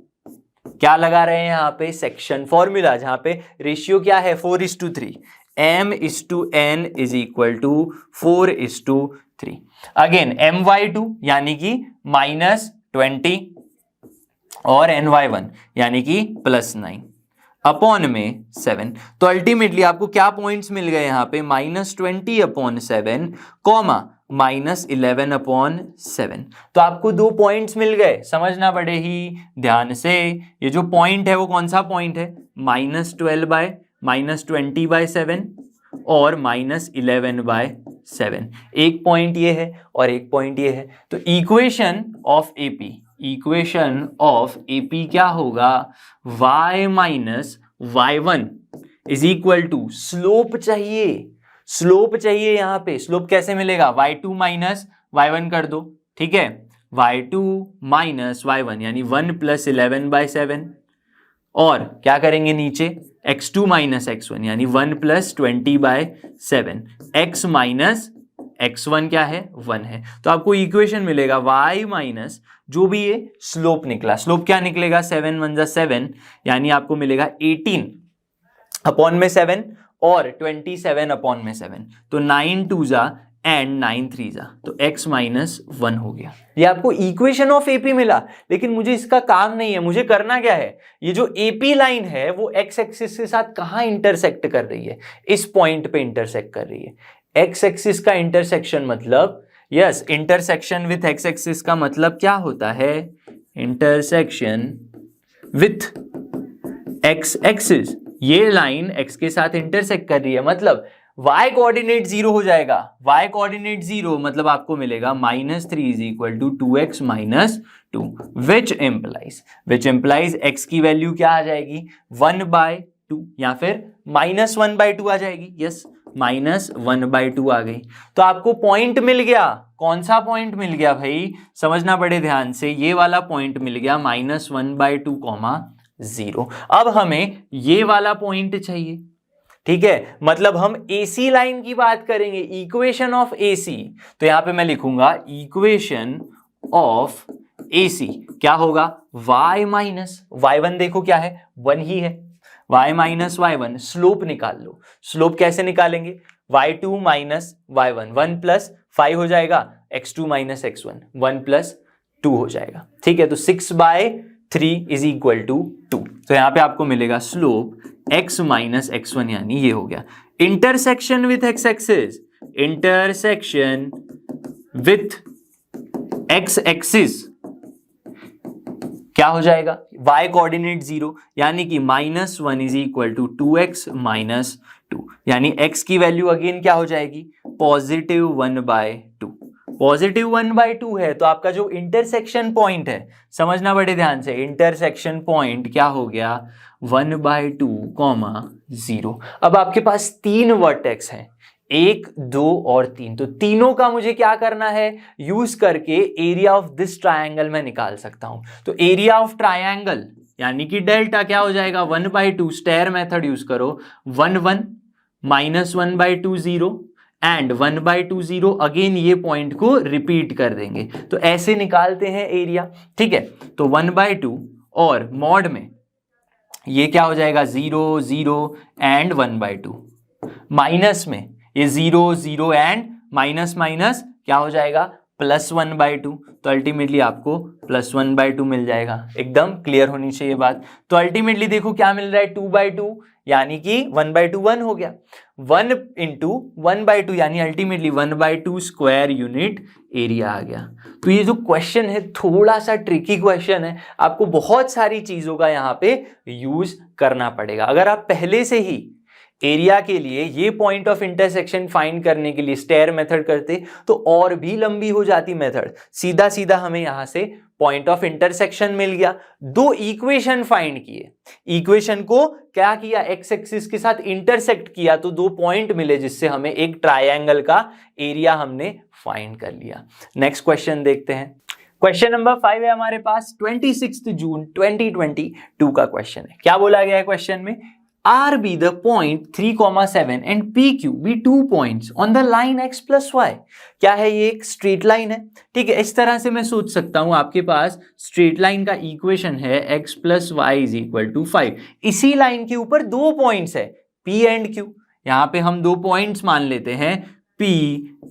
क्या लगा रहे हैं यहाँ पे, सेक्शन फॉर्मूला, जहां पे रेशियो क्या है 4:3, m/n is equal to 4:3। Again my2 यानी कि -20 और ny1 यानी कि +9 अपॉन में 7। तो अल्टीमेटली आपको क्या पॉइंट्स मिल गए यहाँ पे, -20/7 कॉमा -11/7। तो आपको 2 पॉइंट्स मिल गए, समझना पड़े ही ध्यान से। ये जो पॉइंट है वो कौन सा पॉइंट है, -20/7 और -11/7। एक पॉइंट ये है और एक पॉइंट ये है। तो इक्वेशन ऑफ एपी क्या होगा, y minus y1 is equal to, slope चाहिए यहां पे। स्लोप कैसे मिलेगा, y2 माइनस y1 कर दो, ठीक है, y2 माइनस y1 यानी 1 + 11/7 और क्या करेंगे नीचे, x2 माइनस x1 यानी 1 + 20/7, x माइनस x1 क्या है, 1 है। तो आपको इक्वेशन मिलेगा y माइनस जो भी ये स्लोप निकला, स्लोप क्या निकलेगा, 7 × 1 = 7 यानी आपको मिलेगा 18/7 और 27/7। तो 9 × 2 = एंड 9 × 3 = तो x माइनस 1 हो गया। ये आपको इक्वेशन ऑफ एपी मिला, लेकिन मुझे इसका काम नहीं है। मुझे करना क्या है, ये जो एपी लाइन है वो एक्स एक्सिस के साथ कहां इंटरसेक्ट कर रही है, इस पॉइंट पे इंटरसेक्ट कर रही है। एक्स एक्सिस का इंटरसेक्शन मतलब, yes, intersection with x axis का मतलब क्या होता है, इंटरसेक्शन विथ एक्स एक्सिस। ये लाइन एक्स के साथ इंटरसेक्ट कर रही है, मतलब y कोऑर्डिनेट 0 हो जाएगा। y कोऑर्डिनेट 0 मतलब आपको मिलेगा -3 = 2x - 2, विच इम्प्लाइज x की वैल्यू क्या आ जाएगी, 1/2 या फिर -1/2 आ जाएगी। यस, -1/2 आ गई। तो आपको पॉइंट मिल गया, कौन सा पॉइंट मिल गया भाई, समझना पड़े ध्यान से, ये वाला पॉइंट मिल गया -1/2, 0। अब हमें ये वाला पॉइंट चाहिए, ठीक है, मतलब हम AC लाइन की बात करेंगे, इक्वेशन ऑफ AC। तो यहां पे मैं लिखूंगा इक्वेशन ऑफ AC क्या होगा, y माइनस y1, देखो क्या है, 1 ही है, y माइनस y1। स्लोप निकाल लो, स्लोप कैसे निकालेंगे, y2 माइनस y1, 1 + 5 हो जाएगा, x2 माइनस x1, 1 + 2 हो जाएगा, ठीक है। तो 6/3 इज इक्वल टू 2। तो यहां पे आपको मिलेगा स्लोप x माइनस x1 यानी ये हो गया। Intersection with x axis, intersection with x axis क्या हो जाएगा, y कोऑर्डिनेट 0 यानी कि -1 इज इक्वल टू 2x - 2 यानी x की वैल्यू अगेन क्या हो जाएगी, +1/2। +1/2 है तो आपका जो इंटरसेक्शन पॉइंट है, समझना बड़े ध्यान से, इंटरसेक्शन पॉइंट क्या हो गया, 1/2, 0। अब आपके पास 3 वर्टेक्स हैं, 1, 2 और 3। तो तीनों का मुझे क्या करना है, यूज करके एरिया ऑफ दिस ट्रायंगल मैं निकाल सकता हूं। तो एरिया ऑफ ट्रायंगल यानी कि डेल्टा क्या हो जाएगा, 1/2, स्टेयर मेथड यूज करो, 1 1 -1/2 0 एंड 1/2 0। अगेन ये पॉइंट को रिपीट कर देंगे, तो ऐसे निकालते हैं एरिया, ठीक है। तो 1/2 और मॉड में ये क्या हो जाएगा, 0 0 एंड 1/2, माइनस में ये 0 0 एंड माइनस माइनस क्या हो जाएगा, +1/2। तो अल्टीमेटली आपको +1/2 मिल जाएगा। एकदम क्लियर होनी चाहिए बात। तो अल्टीमेटली देखो क्या मिल रहा है, 2/2 यानी कि 1/2 1 हो गया, 1 × 1/2 यानी अल्टीमेटली 1/2 स्क्वायर यूनिट एरिया आ गया। तो ये जो क्वेश्चन है थोड़ा सा ट्रिकी क्वेश्चन है, आपको बहुत सारी चीजों का यहाँ पे यूज करना पड़ेगा। अगर आप पहले से ही एरिया के लिए ये पॉइंट ऑफ इंटरसेक्शन फाइंड करने के लिए स्टेयर मेथड करते तो और भी लंबी हो जाती मेथड। सीधा सीधा हमें यहां से पॉइंट ऑफ इंटरसेक्शन मिल गया, 2 इक्वेशन फाइंड किए, इक्वेशन को क्या किया, एक्स एक्सिस के साथ इंटरसेक्ट किया, तो 2 पॉइंट मिले जिससे हमें एक ट्रायंगल का एरिया हमने फाइंड कर लिया। नेक्स्ट क्वेश्चन देखते हैं। क्वेश्चन नंबर 5 है हमारे पास, 26 जून 2022 का क्वेश्चन है। क्या बोला गया है क्वेश्चन में, R be the point 3,7 and PQ be 2 points on the line x plus y। क्या है ये? एक स्ट्रेट लाइन है, ठीक है। इस तरह से मैं सोच सकता हूं, आपके पास स्ट्रेट लाइन का इक्वेशन है x plus Y is equal to 5। इसी लाइन के ऊपर 2 पॉइंट्स है P एंड Q। यहां पे हम 2 पॉइंट्स मान लेते हैं P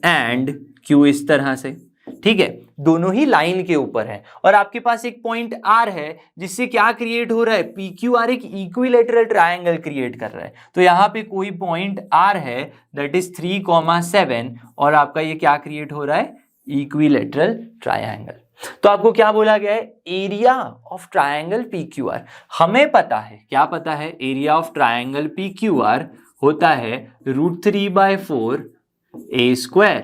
एंड Q, इस तरह से, ठीक है। दोनों ही लाइन के ऊपर है और आपके पास एक पॉइंट R है जिससे क्या क्रिएट हो रहा है? PQR एक इक्विलेटरल ट्रायंगल क्रिएट कर रहा है। तो यहां पे कोई पॉइंट R है दैट इज 3,7 और आपका ये क्या क्रिएट हो रहा है? Equilateral triangle. तो आपको क्या बोला गया है? Area of triangle PQR। हमें पता है, क्या पता है? एरिया ऑफ ट्रायंगल PQR होता है √3/4 A²।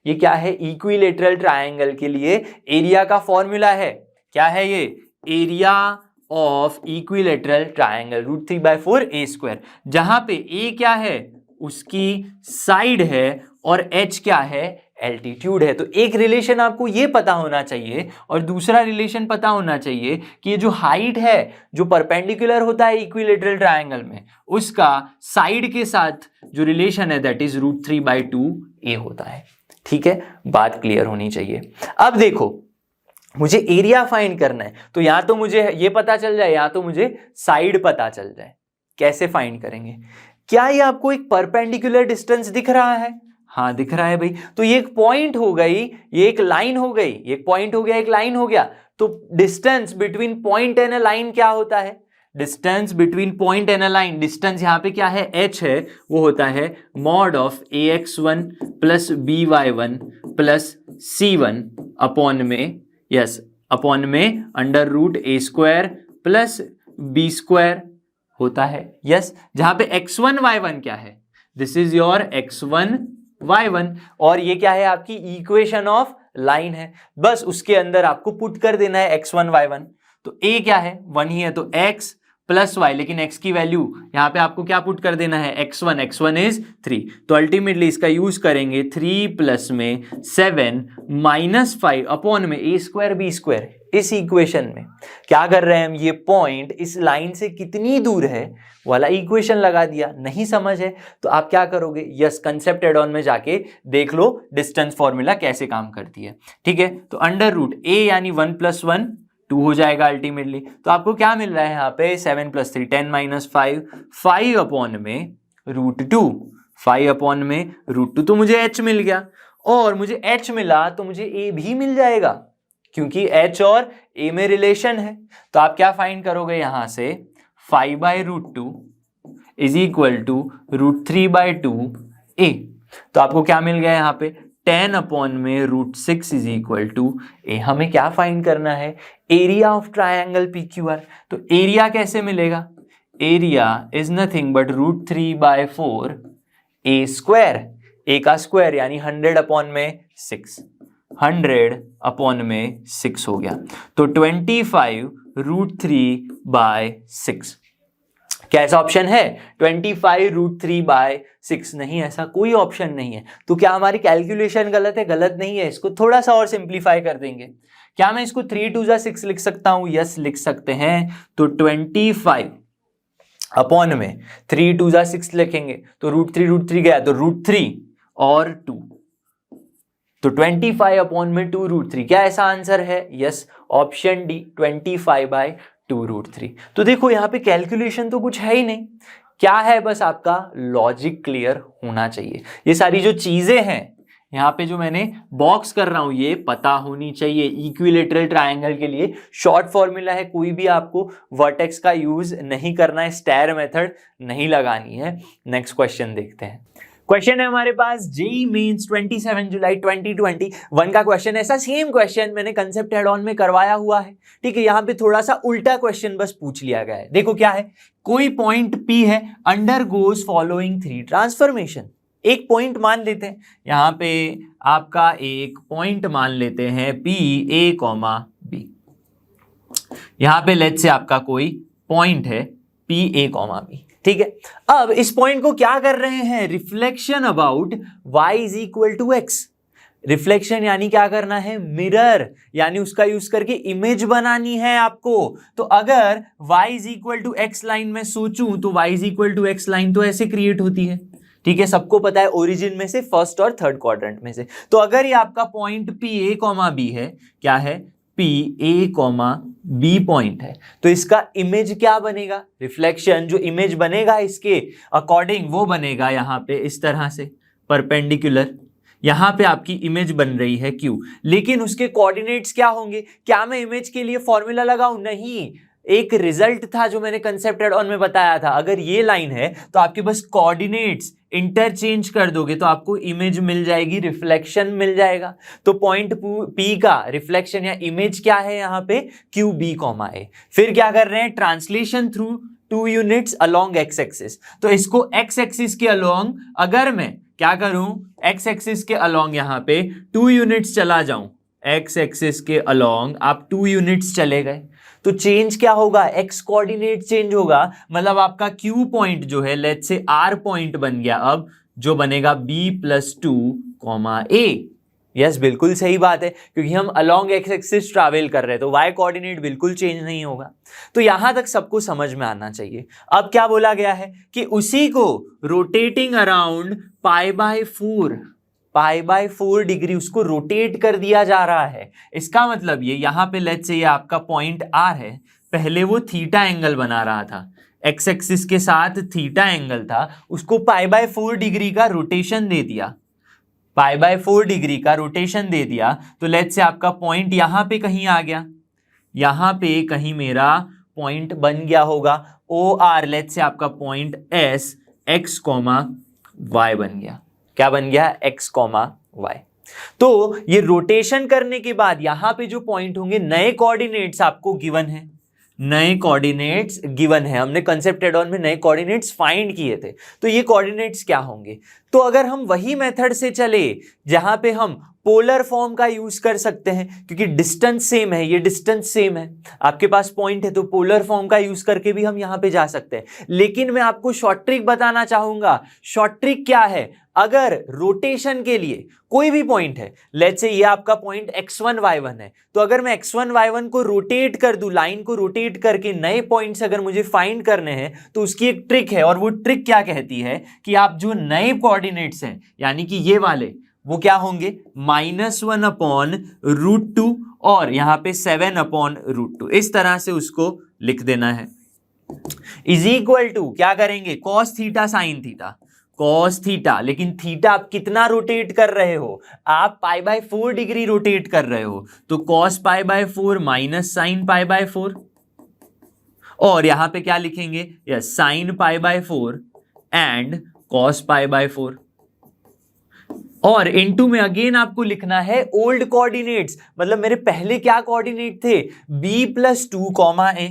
ये क्या है? इक्विलेटरल ट्रायंगल के लिए एरिया का फॉर्मूला है। क्या है ये? Area of equilateral triangle √3/4 A², जहां पे A क्या है? उसकी साइड है और H क्या है? एल्टीट्यूड है। तो एक रिलेशन आपको ये पता होना चाहिए और दूसरा रिलेशन पता होना चाहिए कि ये जो हाइट है, जो परपेंडिकुलर होता है इक्विलेटरल ट्रायंगल में, उसका साइड के साथ जो रिलेशन है दैट इज √3/2 A होता है। ठीक है, बात क्लियर होनी चाहिए। अब देखो, मुझे एरिया फाइंड करना है, तो या तो मुझे ये पता चल जाए या तो मुझे साइड पता चल जाए। कैसे फाइंड करेंगे? क्या ये आपको एक परपेंडिकुलर डिस्टेंस दिख रहा है? हाँ दिख रहा है भाई। तो ये एक पॉइंट हो गई, ये एक लाइन हो गई, एक पॉइंट हो गया, एक लाइन हो गया। तो distance between point and a line क्या होता है? Distance between point and a line, distance यहाँ पे क्या है? h है, वो होता है mod of ax1 plus by1 plus c1 upon में, यस अपॉन में under root a² plus b² होता है, यस। जहां पे x1 y1 क्या है? This is your x1 y1 और ये क्या है? आपकी इक्वेशन ऑफ लाइन है। बस उसके अंदर आपको पुट कर देना है x1 y1। तो a क्या है? 1 ही है, तो x प्लस y, लेकिन x की वैल्यू यहां पे आपको क्या पुट कर देना है? x1 is 3। तो अल्टीमेटली इसका यूज करेंगे 3 प्लस में 7 माइनस 5 अपॉन में a² b²। इस इक्वेशन में क्या कर रहे हैं हम? ये पॉइंट इस लाइन से कितनी दूर है वाला इक्वेशन लगा दिया। नहीं समझ है तो आप क्या करोगे? यस, कंसेप्ट एड ऑन में जाके देख लो डिस्टेंस फॉर्मूला कैसे काम करती है। ठीक है, तो अंडर रूट a यानी 1 + 1 2 हो जाएगा अल्टीमेटली। तो आपको क्या मिल रहा है यहाँ पे? 7 + 3 10 - 5 5 अपॉन में √2 5 अपॉन में √2। तो मुझे h मिल गया और मुझे h मिला तो मुझे a भी मिल जाएगा क्योंकि h और a में रिलेशन है। तो आप क्या फाइंड करोगे यहाँ से? 5/√2 इज इक्वल टू √3/2 a। तो आपको क्या मिल गया यहाँ पे? 10 अपॉन में √6 इज इक्वल टू a। हमें क्या फाइंड करना है? Area of triangle PQR। तो एरिया कैसे मिलेगा? Area is nothing but √3/4 a²। a का स्क्वायर यानी 100 अपॉन में 6, 100 अपॉन में 6 हो गया। तो 25 √3/6। कैसा ऑप्शन है? 25 √3/6 नहीं, ऐसा कोई ऑप्शन नहीं है। तो क्या हमारी कैलकुलेशन गलत है? गलत नहीं है। इसको थोड़ा सा और सिंप्लीफाई कर देंगे। क्या मैं इसको 3 × 2 = 6 लिख सकता हूं? यस लिख सकते हैं। तो 25 अपॉन में 3 × 2 = 6 लिखेंगे तो √3 गया तो √3 और 2, तो 25 अपॉन में 2 √3। क्या ऐसा आंसर है? Yes, option D 25/2 √3। तो देखो यहाँ पे कैलकुलेशन तो कुछ है ही नहीं, क्या है? बस आपका लॉजिक क्लियर होना चाहिए। ये सारी जो चीजें हैं यहाँ पे जो मैंने बॉक्स कर रहा हूं ये पता होनी चाहिए। इक्विलेटरल ट्रायंगल के लिए शॉर्ट फॉर्मूला है, कोई भी आपको वर्टेक्स का यूज नहीं करना है, स्टेयर मेथड नहीं लगानी है। नेक्स्ट क्वेश्चन देखते हैं। क्वेश्चन है हमारे पास जेईई मेंस 27 जुलाई 2021 का क्वेश्चन। ऐसा सेम क्वेश्चन मैंने कंसेप्ट हेड ऑन में करवाया हुआ है। ठीक है, यहाँ पे थोड़ा सा उल्टा क्वेश्चन बस पूछ लिया गया है। देखो क्या है? कोई पॉइंट P है, अंडर गोज फॉलोइंग 3 ट्रांसफॉर्मेशन। एक पॉइंट मान लेते हैं, यहाँ पे आपका एक पॉइंट मान लेते हैं P A, B। यहाँ पे लेट्स से आपका कोई पॉइंट है P A, B। ठीक है, अब इस पॉइंट को क्या कर रहे हैं? Reflection about y = x। Reflection यानी क्या करना है, मिरर, यानी उसका यूज करके इमेज बनानी है आपको। तो अगर y is equal to X line में सोचूं तो y is equal to X line तो ऐसे क्रिएट होती है, ठीक है, सबको पता है, ओरिजिन में से फर्स्ट और थर्ड क्वाड्रेंट में से। तो अगर ये आपका point P A comma B है, क्या है, P A comma B point है, तो इसका इमेज क्या बनेगा, रिफ्लेक्शन जो इमेज बनेगा इसके अकॉर्डिंग वो बनेगा यहां पे इस तरह से परपेंडिकुलर। यहां पे आपकी इमेज बन रही है Q, लेकिन उसके कोऑर्डिनेट्स क्या होंगे, क्या मैं इमेज के लिए फॉर्मूला लगाऊं, नहीं, एक रिजल्ट था जो मैंने कंसेप्ट एड ऑन में बताया था, अगर ये लाइन है तो आपके बस कोऑर्डिनेट्स इंटरचेंज कर दोगे तो आपको इमेज मिल जाएगी, रिफ्लेक्शन मिल जाएगा। तो पॉइंट P का रिफ्लेक्शन या इमेज क्या है यहाँ पे, QB, A। फिर क्या कर रहे हैं, translation through 2 units along x axis. तो इसको एक्स एक्सिस के अलोंग अगर मैं क्या करूं, एक्स एक्सिस के अलोंग यहां पे 2 यूनिट्स चला जाऊं, एक्स एक्सिस के अलोंग आप 2 यूनिट्स चले गए तो चेंज क्या होगा, एक्स कोऑर्डिनेट चेंज होगा, मतलब आपका Q पॉइंट जो है लेट्स से R पॉइंट बन गया अब, जो बनेगा B+2, A। यस, बिल्कुल सही बात है, क्योंकि हम अलोंग एक्स एक्सिस ट्रैवल कर रहे हैं तो y कोऑर्डिनेट बिल्कुल चेंज नहीं होगा। तो यहां तक सबको समझ में आना चाहिए। अब क्या बोला गया है कि उसी को रोटेटिंग अराउंड π/4 डिग्री उसको रोटेट कर दिया जा रहा है। इसका मतलब ये यहां पे लेट्स से ये आपका पॉइंट R है, पहले वो थीटा एंगल बना रहा था, एक्स एक्सिस के साथ थीटा एंगल था, उसको π/4 डिग्री का रोटेशन दे दिया, π/4 डिग्री का रोटेशन दे दिया, तो लेट्स से आपका पॉइंट यहां पे कहीं आ गया, यहां पे कहीं मेरा पॉइंट बन गया होगा OR, लेट्स से आपका पॉइंट S x, y बन गया, क्या बन गया, x, y। तो ये रोटेशन करने के बाद यहां पे जो पॉइंट होंगे, नए कोऑर्डिनेट्स आपको गिवन है, नए कोऑर्डिनेट्स गिवन है, हमने कंसेप्ट एड ऑन में नए कोऑर्डिनेट्स फाइंड किए थे। तो ये कोऑर्डिनेट्स क्या होंगे, तो अगर हम वही मेथड से चले जहां पे हम पोलर फॉर्म का यूज कर सकते हैं, क्योंकि डिस्टेंस सेम है, ये डिस्टेंस सेम है, आपके पास पॉइंट है तो पोलर फॉर्म का यूज करके भी हम यहां पे जा सकते हैं। लेकिन मैं आपको शॉर्ट ट्रिक बताना चाहूंगा। शॉर्ट ट्रिक क्या है, अगर रोटेशन के लिए कोई भी पॉइंट है, लेट्स से ये आपका पॉइंट x1 y1 है, तो अगर मैं x1 y1 को रोटेट कर दूं, लाइन को रोटेट करके नए पॉइंट्स अगर मुझे फाइंड करने हैं, तो उसकी एक ट्रिक है, और वो ट्रिक क्या कहती है कि आप जो नए कोऑर्डिनेट्स हैं यानी कि ये वाले, वो क्या होंगे, -1/√2 और यहां पे 7/√2, इस तरह से उसको लिख देना है, इज इक्वल टू क्या करेंगे, cos theta sin theta, cos theta, लेकिन थीटा आप कितना रोटेट कर रहे हो, आप π/4 डिग्री रोटेट कर रहे हो, तो cos π/4 माइनस sin π/4, और यहां पे क्या लिखेंगे, यस, sin π/4 एंड cos π/4, और इनटू में अगेन आपको लिखना है ओल्ड कोऑर्डिनेट्स, मतलब मेरे पहले क्या कोऑर्डिनेट थे, B+2, A,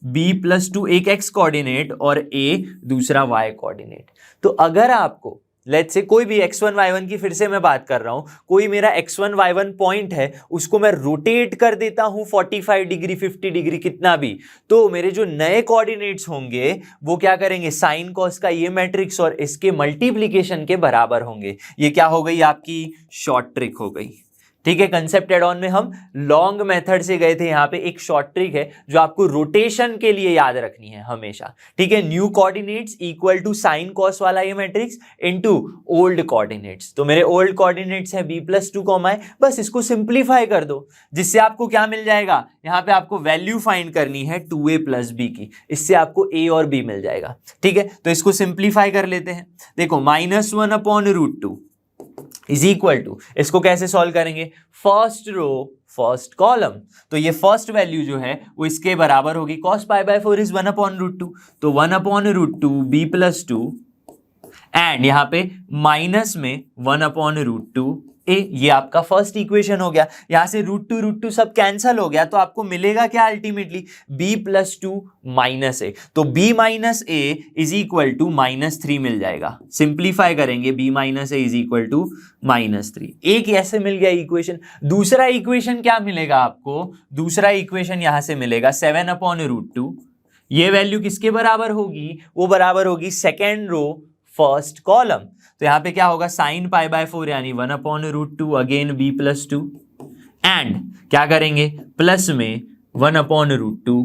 B+2 एक x कोऑर्डिनेट और a दूसरा y कोऑर्डिनेट। तो अगर आपको लेट्स से कोई भी x1 y1 की फिर से मैं बात कर रहा हूं, कोई मेरा x1 y1 पॉइंट है, उसको मैं रोटेट कर देता हूं 45 डिग्री 50 डिग्री कितना भी, तो मेरे जो नए कोऑर्डिनेट्स होंगे वो क्या करेंगे, साइन कॉस का ये मैट्रिक्स और इसके मल्टीप्लीकेशन के बराबर होंगे। ये क्या हो गई, आपकी शॉर्ट ट्रिक हो गई। ठीक है, कंसेप्ट एड ऑन में हम लॉन्ग मेथड से गए थे, यहां पे एक शॉर्ट ट्रिक है जो आपको रोटेशन के लिए याद रखनी है हमेशा। ठीक है, new coordinates equal to sine cos वाला ये मैट्रिक्स इनटू ओल्ड कोऑर्डिनेट्स। तो मेरे ओल्ड कोऑर्डिनेट्स है B+2, बस इसको सिंप्लीफाई कर दो, जिससे आपको क्या मिल जाएगा, यहां पे आपको वैल्यू फाइंड करनी है 2a + b की, इससे आपको a और b मिल जाएगा। ठीक है, तो इसको सिंप्लीफाई कर लेते हैं। देखो -1/√2 इज इक्वल टू, इसको कैसे सॉल्व करेंगे, फर्स्ट रो फर्स्ट कॉलम, तो ये फर्स्ट वैल्यू जो है वो इसके बराबर होगी, cos π/4 इज 1/√2, तो 1/√2 B+2 एंड यहां पे माइनस में 1/√2 a, ये आपका फर्स्ट इक्वेशन हो गया। यहां से √2 सब कैंसल हो गया, तो आपको मिलेगा क्या अल्टीमेटली, B+2 -a, तो B - a is equal to -3 मिल जाएगा। सिंप्लीफाई करेंगे, B - a is equal to -3, एक ऐसे मिल गया इक्वेशन। दूसरा इक्वेशन क्या मिलेगा आपको, दूसरा इक्वेशन यहां से मिलेगा 7/√2, ये वैल्यू किसके बराबर होगी, वो बराबर होगी सेकेंड रो फर्स्ट कॉलम। तो यहाँ पे क्या होगा, साइन पाई बाय 4 यानी 1/√2 अगेन b प्लस 2 एंड क्या करेंगे प्लस में 1/√2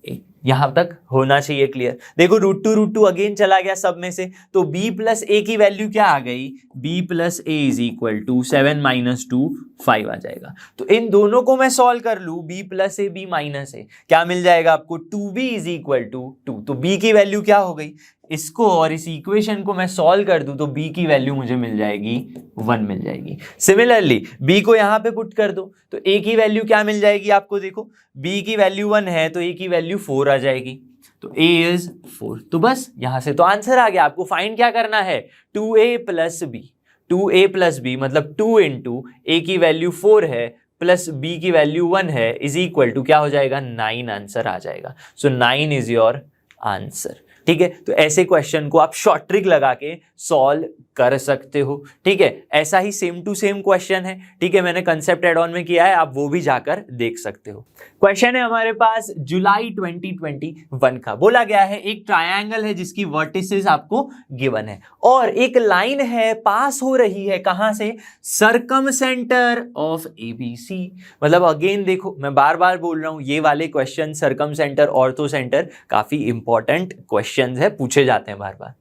a। यहां तक होना चाहिए क्लियर। देखो √2 अगेन चला गया सब में से, तो b प्लस a की वैल्यू क्या आ गई, b plus a is equal to 7 minus 2 5 आ जाएगा। तो इन दोनों को मैं सॉल्व कर लू, b plus a b minus a, क्या मिल जाएगा आपको 2b इज इक्वल टू 2। तो b की वैल्यू क्या हो गई, इसको और इस इक्वेशन को मैं सॉल्व कर दूं तो b की वैल्यू मुझे मिल जाएगी 1 मिल जाएगी। सिमिलरली b को यहां पे पुट कर दो तो a की वैल्यू क्या मिल जाएगी आपको, देखो b की वैल्यू 1 है तो a की वैल्यू 4 आ जाएगी, तो a इज 4। तो बस यहां से तो आंसर आ गया। आपको फाइंड क्या करना है, 2a plus b, 2a plus b मतलब 2 इंटू a की वैल्यू 4 है प्लस b की वैल्यू 1 है इज इक्वल टू क्या हो जाएगा 9 आंसर आ जाएगा। सो 9 इज योर आंसर। ठीक है, तो ऐसे क्वेश्चन को आप शॉर्ट ट्रिक लगा के सॉल्व कर सकते हो। ठीक है, ऐसा ही सेम टू सेम क्वेश्चन है। ठीक है, मैंने कंसेप्ट एड ऑन में किया है, आप वो भी जाकर देख सकते हो। क्वेश्चन है हमारे पास जुलाई 2021 का। बोला गया है एक ट्रायंगल है जिसकी वर्टिसेस आपको गिवन है और एक लाइन है पास हो रही है कहां से, सरकम सेंटर ऑफ एबीसी। मतलब अगेन देखो मैं बार बार बोल रहा हूं, ये वाले क्वेश्चन सरकम सेंटर ऑर्थो सेंटर काफी इंपॉर्टेंट क्वेश्चन है, पूछे जाते हैं बार बार।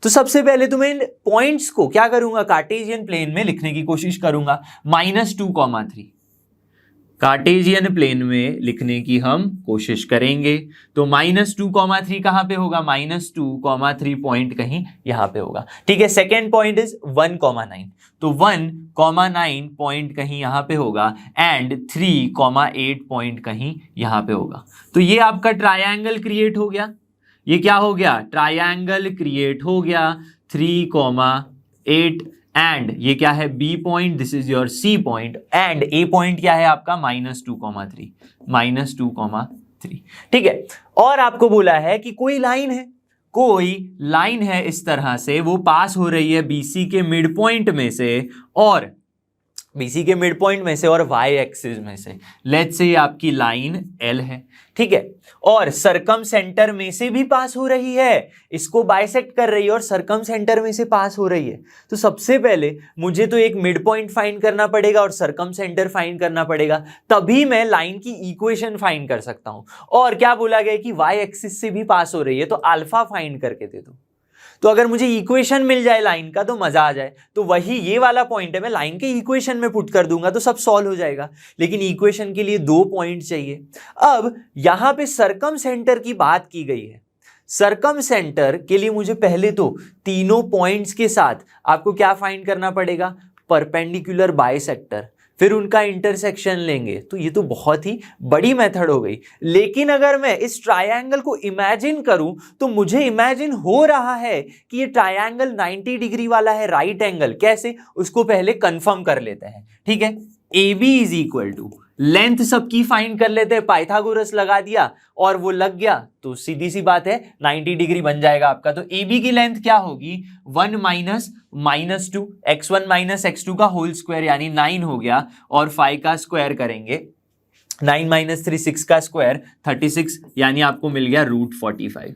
तो सबसे पहले तो मैं इन पॉइंट्स को क्या करूंगा, कार्टेशियन प्लेन में लिखने की कोशिश करूंगा। -2,3 कार्टेशियन प्लेन में लिखने की हम कोशिश करेंगे। तो -2,3 कहां पे होगा, -2,3 पॉइंट कहीं यहां पे होगा। ठीक है, सेकेंड पॉइंट इज 1,9, तो 1,9 पॉइंट कहीं यहां पे होगा एंड 3,8 पॉइंट कहीं यहां पे होगा। तो ये आपका ट्रायंगल क्रिएट हो गया। ये क्या हो गया, ट्रायंगल क्रिएट हो गया 3,8 एंड ये क्या है B point, this is your C point and A point क्या है आपका -2,3 -2,3। ठीक है, और आपको बोला है कि कोई लाइन है इस तरह से, वो पास हो रही है बीसी के मिड पॉइंट में से और बीसी के मिड पॉइंट में से और वाई एक्सिस में से। लेट्स से आपकी लाइन एल है। ठीक है, और सरकम सेंटर में से भी पास हो रही है, इसको बाइसेक्ट कर रही है और सरकम सेंटर में से पास हो रही है। तो सबसे पहले मुझे तो एक मिड पॉइंट फाइंड करना पड़ेगा और सरकम सेंटर फाइंड करना पड़ेगा, तभी मैं लाइन की इक्वेशन फाइंड कर सकता हूं। और क्या बोला गया कि वाई एक्सिस से भी पास हो रही है, तो अल्फा फाइंड करके दे दो। तो अगर मुझे इक्वेशन मिल जाए लाइन का तो मजा आ जाए। तो वही ये वाला पॉइंट है, मैं लाइन के इक्वेशन में पुट कर दूंगा तो सब सॉल्व हो जाएगा, लेकिन इक्वेशन के लिए 2 पॉइंट चाहिए। अब यहां पे सरकम सेंटर की बात की गई है। सरकम सेंटर के लिए मुझे पहले तो तीनों पॉइंट्स के साथ आपको क्या फाइंड करना पड़ेगा, परपेंडिकुलर बाइसेक्टर, फिर उनका इंटरसेक्शन लेंगे। तो ये तो बहुत ही बड़ी मेथड हो गई। लेकिन अगर मैं इस ट्रायंगल को इमेजिन करूं तो मुझे इमेजिन हो रहा है कि ये ट्रायंगल 90 डिग्री वाला है, राइट एंगल। कैसे, उसको पहले कंफर्म कर लेते हैं। ठीक है, A B is equal to length सबकी फाइंड कर लेते हैं, पाइथागोरस लगा दिया और वो लग गया तो सीधी सी बात है 90 डिग्री बन जाएगा आपका। तो ए बी की लेंथ क्या होगी, 1 माइनस 2 x1 माइनस x2 का होल स्क्वायर यानी 9 हो गया, और 5 का स्क्वायर करेंगे 9 माइनस 3 6 का स्क्वायर 36 यानी आपको मिल गया √45।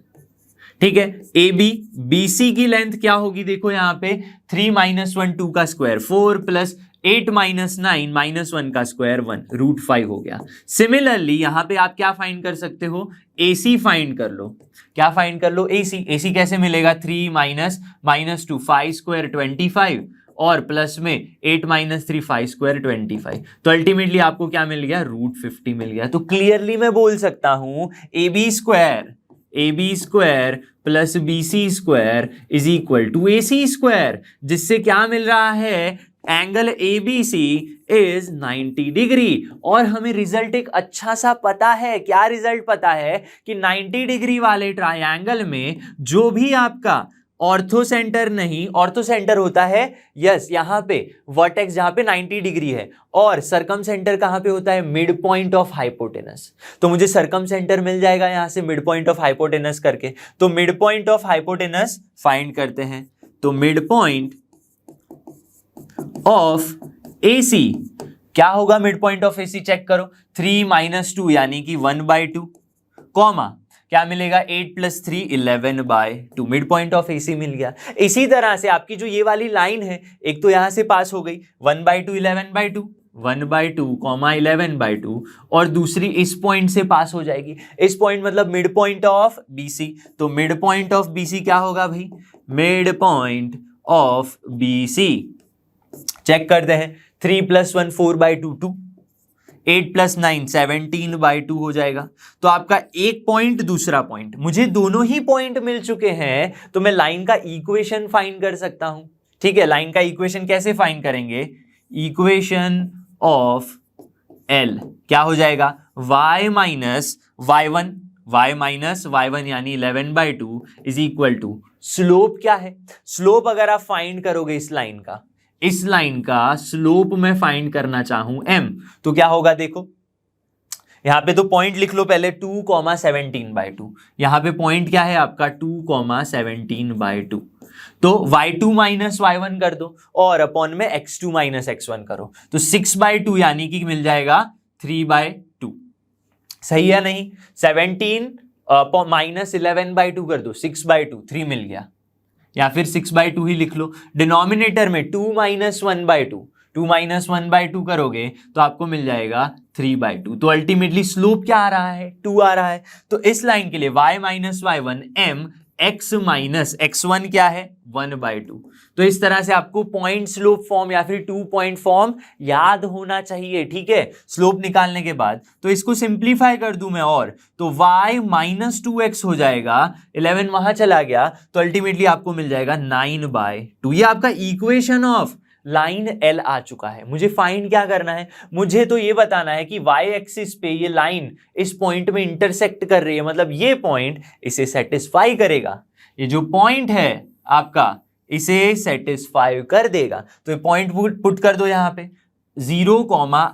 ठीक है, ए बी बी सी की लेंथ क्या होगी, देखो यहां पे 3 माइनस 1 2 का स्क्वायर 4 प्लस 8 माइनस 9 माइनस 1 का स्क्वायर 1 √5 हो गया। सिमिलरली यहां पे आप क्या फाइंड कर सकते हो, AC फाइंड कर लो। क्या फाइंड कर लो, AC कैसे मिलेगा, 3 माइनस 2 5 स्क्वायर 25 और प्लस में 8 माइनस 3 5 स्क्वायर 25। तो अल्टीमेटली आपको क्या मिल गया, √50 मिल गया। तो क्लियरली मैं बोल सकता हूं AB square plus BC square is equal to AC square, जिससे क्या मिल रहा है, एंगल ABC इज 90 डिग्री। और हमें रिजल्ट एक अच्छा सा पता है, क्या रिजल्ट पता है कि 90 डिग्री वाले ट्रायंगल में जो भी आपका ऑर्थो सेंटर नहीं, ऑर्थो सेंटर होता है यस यहां पे वर्टेक्स जहां पे 90 डिग्री है, और सरकम सेंटर कहां पे होता है, मिड पॉइंट ऑफ हाइपोटेनस। तो मुझे सरकम सेंटर मिल जाएगा यहां से मिड पॉइंट ऑफ हाइपोटेनस करके। तो mid point of hypotenuse find करते हैं। तो मिड पॉइंट ऑफ AC क्या होगा, mid point of AC check करो, 3 माइनस 2 यानी कि 1/2 कॉमा क्या मिलेगा 8 + 3 11/2 मिड पॉइंट ऑफ AC मिल गया। इसी तरह से आपकी जो ये वाली लाइन है एक तो यहां से पास हो गई 1/2 11/2 1/2 11/2 और दूसरी इस पॉइंट से पास हो जाएगी। इस पॉइंट मतलब मिड पॉइंट ऑफ BC। तो मिड पॉइंट ऑफ BC क्या होगा भाई, mid point of BC check करते हैं 3 + 1 4/2 2 8 + 9 17/2 हो जाएगा। तो आपका एक पॉइंट दूसरा पॉइंट, मुझे दोनों ही पॉइंट मिल चुके हैं तो मैं लाइन का इक्वेशन फाइंड कर सकता हूं। ठीक है, लाइन का इक्वेशन कैसे फाइंड करेंगे, इक्वेशन ऑफ L क्या हो जाएगा y - y1 यानी 11/2 इज इक्वल टू स्लोप क्या है, स्लोप अगर आप फाइंड करोगे इस लाइन का स्लोप मैं फाइंड करना चाहूं m तो क्या होगा, देखो यहां पे तो पॉइंट लिख लो पहले 2, 17/2। यहां पे पॉइंट क्या है आपका 2, 17/2। तो y2 - y1 कर दो और अपॉन में x2 - x1 करो तो 6/2 यानी कि मिल जाएगा 3/2। सही है नहीं, 17 - 11/2 कर दो 6/2 3 मिल गया, या फिर 6/2 ही लिख लो। डिनोमिनेटर में 2 - 1/2 2 - 1/2 करोगे तो आपको मिल जाएगा 3/2। तो अल्टीमेटली स्लोप क्या आ रहा है, 2 आ रहा है। तो इस लाइन के लिए y - y1 m x - x1 क्या है 1/2। तो इस तरह से आपको पॉइंट स्लोप फॉर्म या फिर 2 पॉइंट फॉर्म याद होना चाहिए। ठीक है, स्लोप निकालने के बाद तो इसको सिंप्लीफाई कर दूं मैं और तो y - 2x हो जाएगा, 11 वहां चला गया तो अल्टीमेटली आपको मिल जाएगा 9/2। ये आपका इक्वेशन ऑफ लाइन L आ चुका है। मुझे फाइंड क्या करना है, मुझे तो ये बताना है कि y एक्सिस पे ये लाइन इस पॉइंट में इंटरसेक्ट कर रही है, मतलब ये पॉइंट इसे सेटिस्फाई करेगा, ये जो पॉइंट है आपका इसे सेटिस्फाई कर देगा। तो ये पॉइंट पुट कर दो यहाँ पे 0,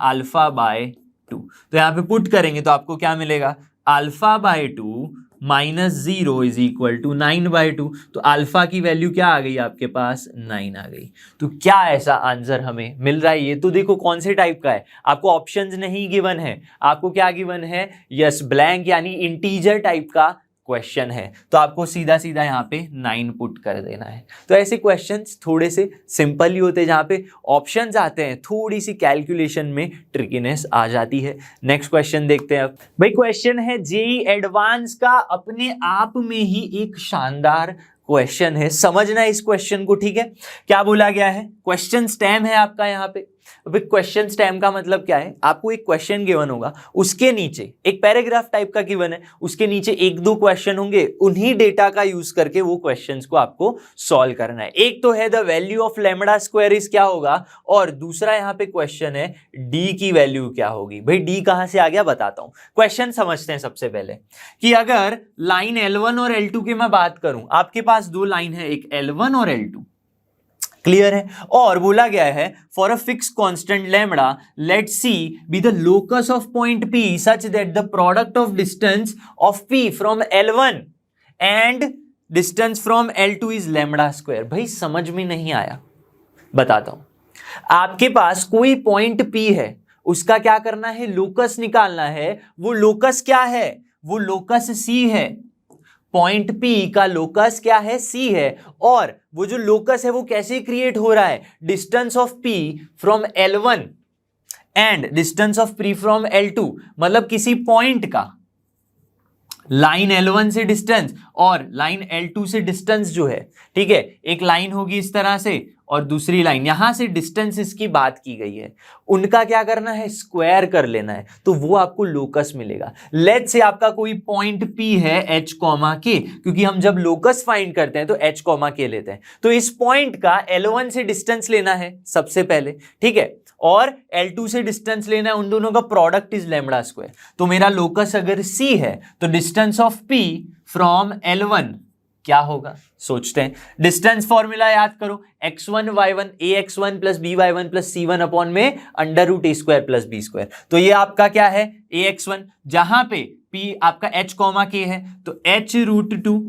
α/2। तो यहाँ पे पुट करेंगे तो आपको क्या मिलेगा, α/2 -0 इज इक्वल टू 9/2। तो अल्फा की वैल्यू क्या आ गई आपके पास 9 आ गई। तो क्या ऐसा आंसर हमें मिल रहा है, ये तो देखो कौन से टाइप का है, आपको ऑप्शंस नहीं गिवन है, आपको क्या गिवन है, यस ब्लैंक यानी इंटीजर टाइप का क्वेश्चन है। तो आपको सीधा सीधा यहाँ पे 9 पुट कर देना है। तो ऐसे क्वेश्चंस थोड़े से सिंपल ही होते हैं, जहाँ पे ऑप्शंस आते हैं थोड़ी सी कैलकुलेशन में ट्रिकीनेस आ जाती है। नेक्स्ट क्वेश्चन देखते हैं अब भाई। क्वेश्चन है जेईई एडवांस का, अपने आप में ही एक शानदार क्वेश्चन है, समझना इस क्वेश्चन को। ठीक है, क्या बोला गया है, क्वेश्चन स्टेम है आपका यहाँ पे। अभी क्वेश्चन स्टेम का मतलब क्या है, आपको एक क्वेश्चन गिवन होगा, उसके नीचे एक पैराग्राफ टाइप का गिवन है, उसके नीचे 1-2 क्वेश्चन होंगे, उन्हीं डेटा का यूज करके वो क्वेश्चंस को आपको सॉल्व करना है। एक तो है the value of lambda square is क्या होगा, और दूसरा यहाँ पे क्वेश्चन है डी की वैल्यू क्या होगी। भाई डी कहां से आ गया बताता हूं, क्वेश्चन समझते हैं सबसे पहले कि अगर लाइन L1 और L2 की मैं बात करूं, आपके पास 2 लाइन है, एक L1 और L2, क्लियर है, और बोला गया है for a fix constant lambda let C be the locus of point P such that the product of distance of P from L1 and distance from L2 is lambda square. भाई समझ में नहीं आया, बताता हूं। आपके पास कोई पॉइंट P है, उसका क्या करना है, लोकस निकालना है। वो लोकस क्या है, वो लोकस C है। पॉइंट P का लोकस क्या है, C है। और वो जो लोकस है वो कैसे क्रिएट हो रहा है, distance of P from L1 and distance of P from L2, मतलब किसी पॉइंट का लाइन L1 से डिस्टेंस और लाइन L2 से डिस्टेंस जो है, ठीक है, एक लाइन होगी इस तरह से और दूसरी लाइन, यहां से डिस्टेंस इसकी बात की गई है, उनका क्या करना है, स्क्वायर कर लेना है, तो वो आपको लोकस मिलेगा। लेट्स से आपका कोई पॉइंट P है H, K, क्योंकि हम जब लोकस फाइंड करते हैं तो H, K लेते हैं। तो इस पॉइंट का L1 से डिस्टेंस लेना है सबसे पहले, ठीक है, और L2 से डिस्टेंस लेना है, उन दोनों का प्रोडक्ट इज लैम्बडा स्क्वायर। तो मेरा लोकस अगर C है तो distance of P from L1 क्या होगा, सोचते हैं। डिस्टेंस फॉर्मूला याद करो, x1 y1 ax1 plus by1 plus c1 upon में √a² प्लस b²। तो ये आपका क्या है, ax1, जहां पे p आपका h, k है, तो h√2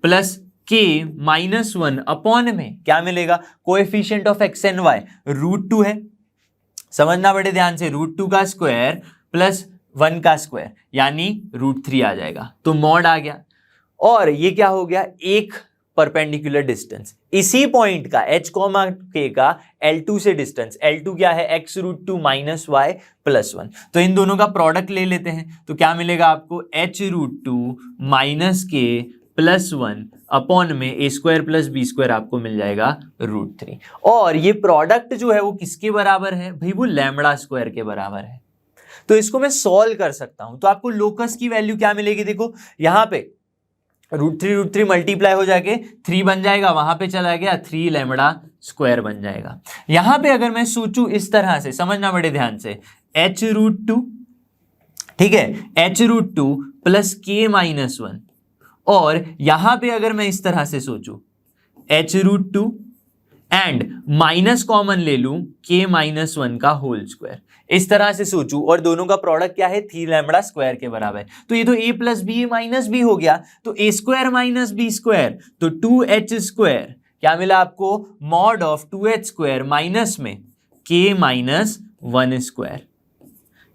प्लस k -1 अपॉन में क्या मिलेगा, coefficient of x and y √2 है, समझना बड़े ध्यान से, √2 का स्क्वायर प्लस 1 का स्क्वायर यानी √3 आ जाएगा, तो मॉड आ गया। और ये क्या हो गया, एक परपेंडिकुलर डिस्टेंस इसी पॉइंट का h, k का L2 से डिस्टेंस, L2 क्या है, x√2 - y + 1। तो इन दोनों का प्रोडक्ट ले लेते हैं, तो क्या मिलेगा आपको, h√2 - k + 1 अपॉन में a² + b² आपको मिल जाएगा √3। और ये प्रोडक्ट जो है वो किसके बराबर है भाई, वो λ² के बराबर है। तो इसको मैं सॉल्व कर सकता हूं, तो आपको लोकस की वैल्यू क्या मिलेगी, देखो यहां पे √3 मल्टीप्लाई हो जाके 3 बन जाएगा, वहां पे चला गया 3 λ² बन जाएगा। यहां पे अगर मैं सोचूं इस तरह से, समझना बड़े ध्यान से, h√2, ठीक है, h√2 + k - 1, और यहां पे अगर मैं इस तरह से सोचूं h√2 एंड माइनस कॉमन ले लूं k - 1 का होल स्क्वायर, इस तरह से सोचूं, और दोनों का प्रोडक्ट क्या है, 3 λ² के बराबर। तो ये तो a + b - b हो गया, तो a² - b², तो 2h², क्या मिला आपको, मॉड ऑफ 2h² माइनस में k - 1²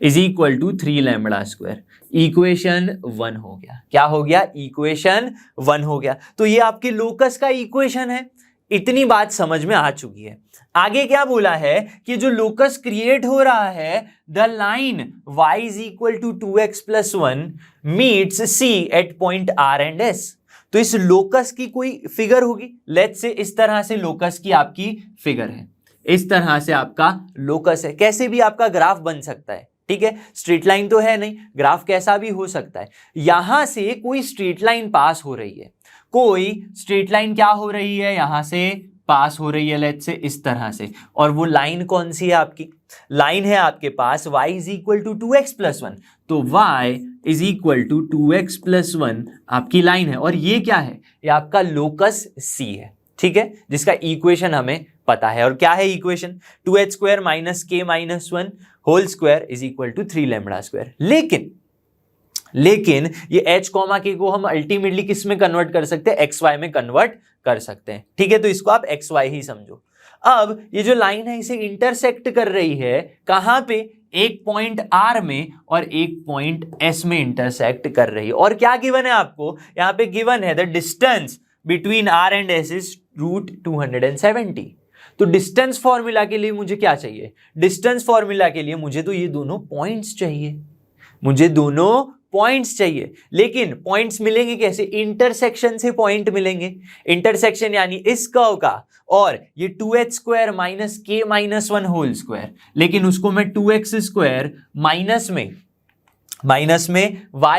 is equal to 3 λ²। Equation 1 हो गया, क्या हो गया, इक्वेशन 1 हो गया। तो ये आपके लोकस का इक्वेशन है। इतनी बात समझ में आ चुकी है। आगे क्या बोला है कि जो लोकस क्रिएट हो रहा है, the line y = 2x + 1 meets c at point r and s। तो इस लोकस की कोई फिगर होगी, लेट्स से इस तरह से लोकस की आपकी फिगर है, इस तरह से आपका लोकस है। कैसे भी आपका ग्राफ बन सकता है, ठीक है, स्ट्रेट लाइन तो है नहीं, ग्राफ कैसा भी हो सकता है। यहां से कोई स्ट्रेट लाइन पास हो रही है, कोई स्ट्रेट लाइन क्या हो रही है, यहां से पास हो रही है, लेट्स से इस तरह से। और वो लाइन कौन सी है, आपकी लाइन है आपके पास y = 2x + 1, तो y = 2x + 1 आपकी लाइन है। और ये क्या है, ये आपका लोकस c है, ठीक है, जिसका इक्वेशन हमें पता है। और क्या है equation, 2h² - k - 1 whole square is equal to 3 λ²। लेकिन ये h, k को हम अल्टीमेटली किस में कन्वर्ट कर सकते हैं, xy में कन्वर्ट कर सकते हैं, ठीक है। तो इसको आप xy ही समझो। अब ये जो लाइन है इसे इंटरसेक्ट कर रही है कहां पे, एक पॉइंट R में और एक पॉइंट S में इंटरसेक्ट कर रही है। और क्या गिवन है आपको, यहां पे गिवन है the distance between R and S is √270। तो डिस्टेंस फॉर्मूला के लिए मुझे क्या चाहिए, डिस्टेंस फॉर्मूला के लिए मुझे तो ये दोनों पॉइंट्स चाहिए, मुझे दोनों पॉइंट्स चाहिए। लेकिन पॉइंट्स मिलेंगे कैसे, इंटरसेक्शन से पॉइंट मिलेंगे। इंटरसेक्शन यानी इस कर्व का और ये 2h² - k - 1 होल स्क्वायर, लेकिन उसको मैं 2x² माइनस में y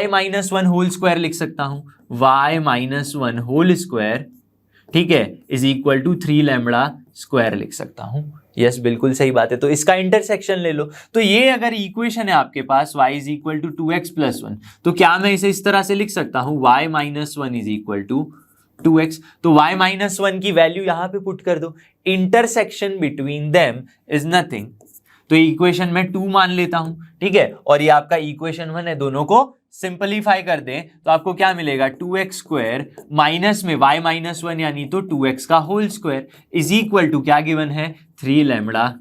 - 1 होल स्क्वायर लिख सकता हूं, y - 1 होल स्क्वायर, ठीक है, इज इक्वल टू 3 λ² लिख सकता हूं। यस, बिल्कुल सही बात है। तो इसका इंटरसेक्शन ले लो। तो ये अगर इक्वेशन है आपके पास y = 2x + 1, तो क्या मैं इसे इस तरह से लिख सकता हूं, y - 1 is equal to 2x। तो y - 1 की वैल्यू यहां पे पुट कर दो, intersection between them is nothing, तो इक्वेशन में 2 मान लेता हूं, ठीक है। और ये आपका इक्वेशन 1 है, दोनों को सिंपलीफाई कर दें तो आपको क्या मिलेगा, 2x² माइनस में y - 1 यानी तो 2x का whole square is equal to क्या गिवन है, 3 λ²,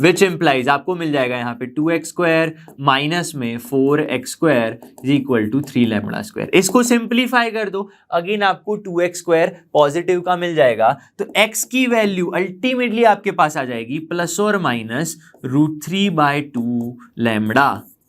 विच इंप्लाइज आपको मिल जाएगा यहाँ पे 2x² माइनस में 4x² इज इक्वल टू 3 λ²। इसको सिंपलीफाई कर दो, अगेन आपको 2x² पॉजिटिव का मिल जाएगा, तो x की वैल्यू अल्टीमेटली आपके पास आ जाएगी ± √3/2 λ।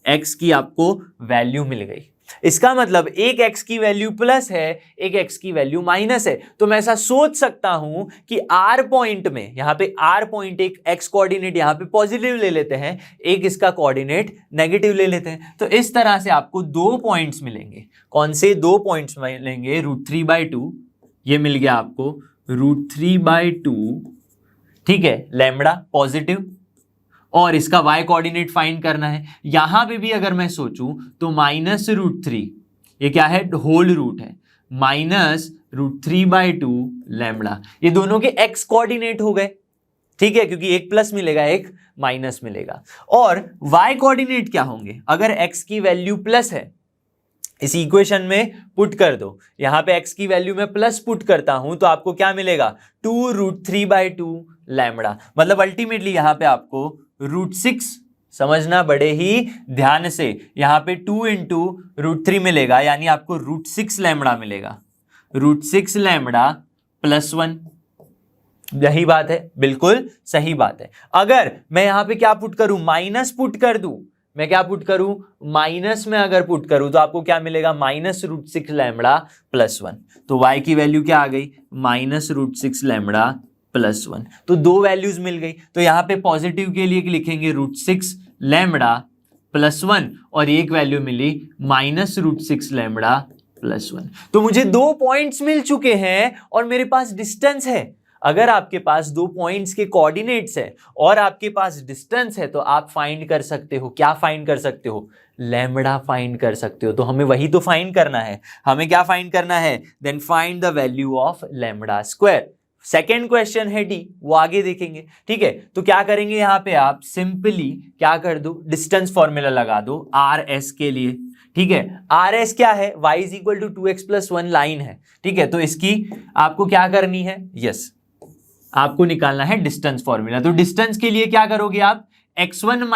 x की आपको वैल्यू मिल गई। इसका मतलब एक x की वैल्यू प्लस है, एक x की वैल्यू माइनस है। तो मैं ऐसा सोच सकता हूं कि r पॉइंट में, यहां पे r पॉइंट एक x कोऑर्डिनेट यहां पे पॉजिटिव ले लेते हैं, एक इसका कोऑर्डिनेट नेगेटिव ले लेते हैं। तो इस तरह से आपको 2 पॉइंट्स मिलेंगे। कौन से 2 पॉइंट्स मिलेंगे, √3/2, ये मिल गया आपको √3/2, ठीक है, लैम्बडा पॉजिटिव, और इसका y कोऑर्डिनेट फाइंड करना है। यहां पे भी अगर मैं सोचूं तो -√3, ये क्या है, होल रूट है, -√3/2 लैम्बडा, ये दोनों के x कोऑर्डिनेट हो गए, ठीक है, क्योंकि एक प्लस मिलेगा एक माइनस मिलेगा। और y कोऑर्डिनेट क्या होंगे, अगर x की वैल्यू प्लस है, इस इक्वेशन में पुट कर दो, यहां पे x की वैल्यू में प्लस पुट करता हूं तो आपको क्या मिलेगा, 2√3/2 लैम्बडा, मतलब अल्टीमेटली यहां पे आपको √6 समझना बड़े ही ध्यान से। यहाँ पे 2 इंटू √3 मिलेगा, यानी आपको √6 लैम्बडा मिलेगा, √6 लैम्बडा प्लस 1। यही बात है, बिल्कुल सही बात है। अगर मैं यहाँ पे क्या पुट करूं, माइनस पुट कर दूं, मैं क्या पुट करूं, माइनस में अगर पुट करूं तो आपको क्या मिलेगा, -√6 लैम्बडा प्लस 1। तो y की वैल्यू क्या आ गई, -√6 लैम्बडा प्लस 1। तो दो वैल्यूज मिल गई। तो यहाँ पे पॉजिटिव के लिए लिखेंगे √6 लैम्बडा प्लस 1 और एक वैल्यू मिली -√6 लैम्बडा प्लस 1। तो मुझे 2 पॉइंट्स मिल चुके हैं और मेरे पास डिस्टेंस है। अगर आपके पास 2 पॉइंट्स के कोऑर्डिनेट्स है और आपके पास डिस्टेंस है तो आप फाइंड कर सकते हो, क्या फाइंड कर सकते हो, लैम्बडा फाइंड कर सकते हो। तो हमें वही तो फाइंड करना है, हमें क्या फाइंड करना है, then find the value of lambda square. Second question है डी, वो आगे देखेंगे, ठीक है। तो क्या करेंगे, यहाँ पे आप सिंपली क्या कर दो, डिस्टेंस फॉर्मूला लगा दो आर एस के लिए, ठीक है। आर एस क्या है, y = 2x + 1 लाइन है, ठीक है। तो इसकी आपको क्या करनी है, यस आपको निकालना है डिस्टेंस फॉर्मूला। तो डिस्टेंस के लिए क्या करोगे आप, x1 -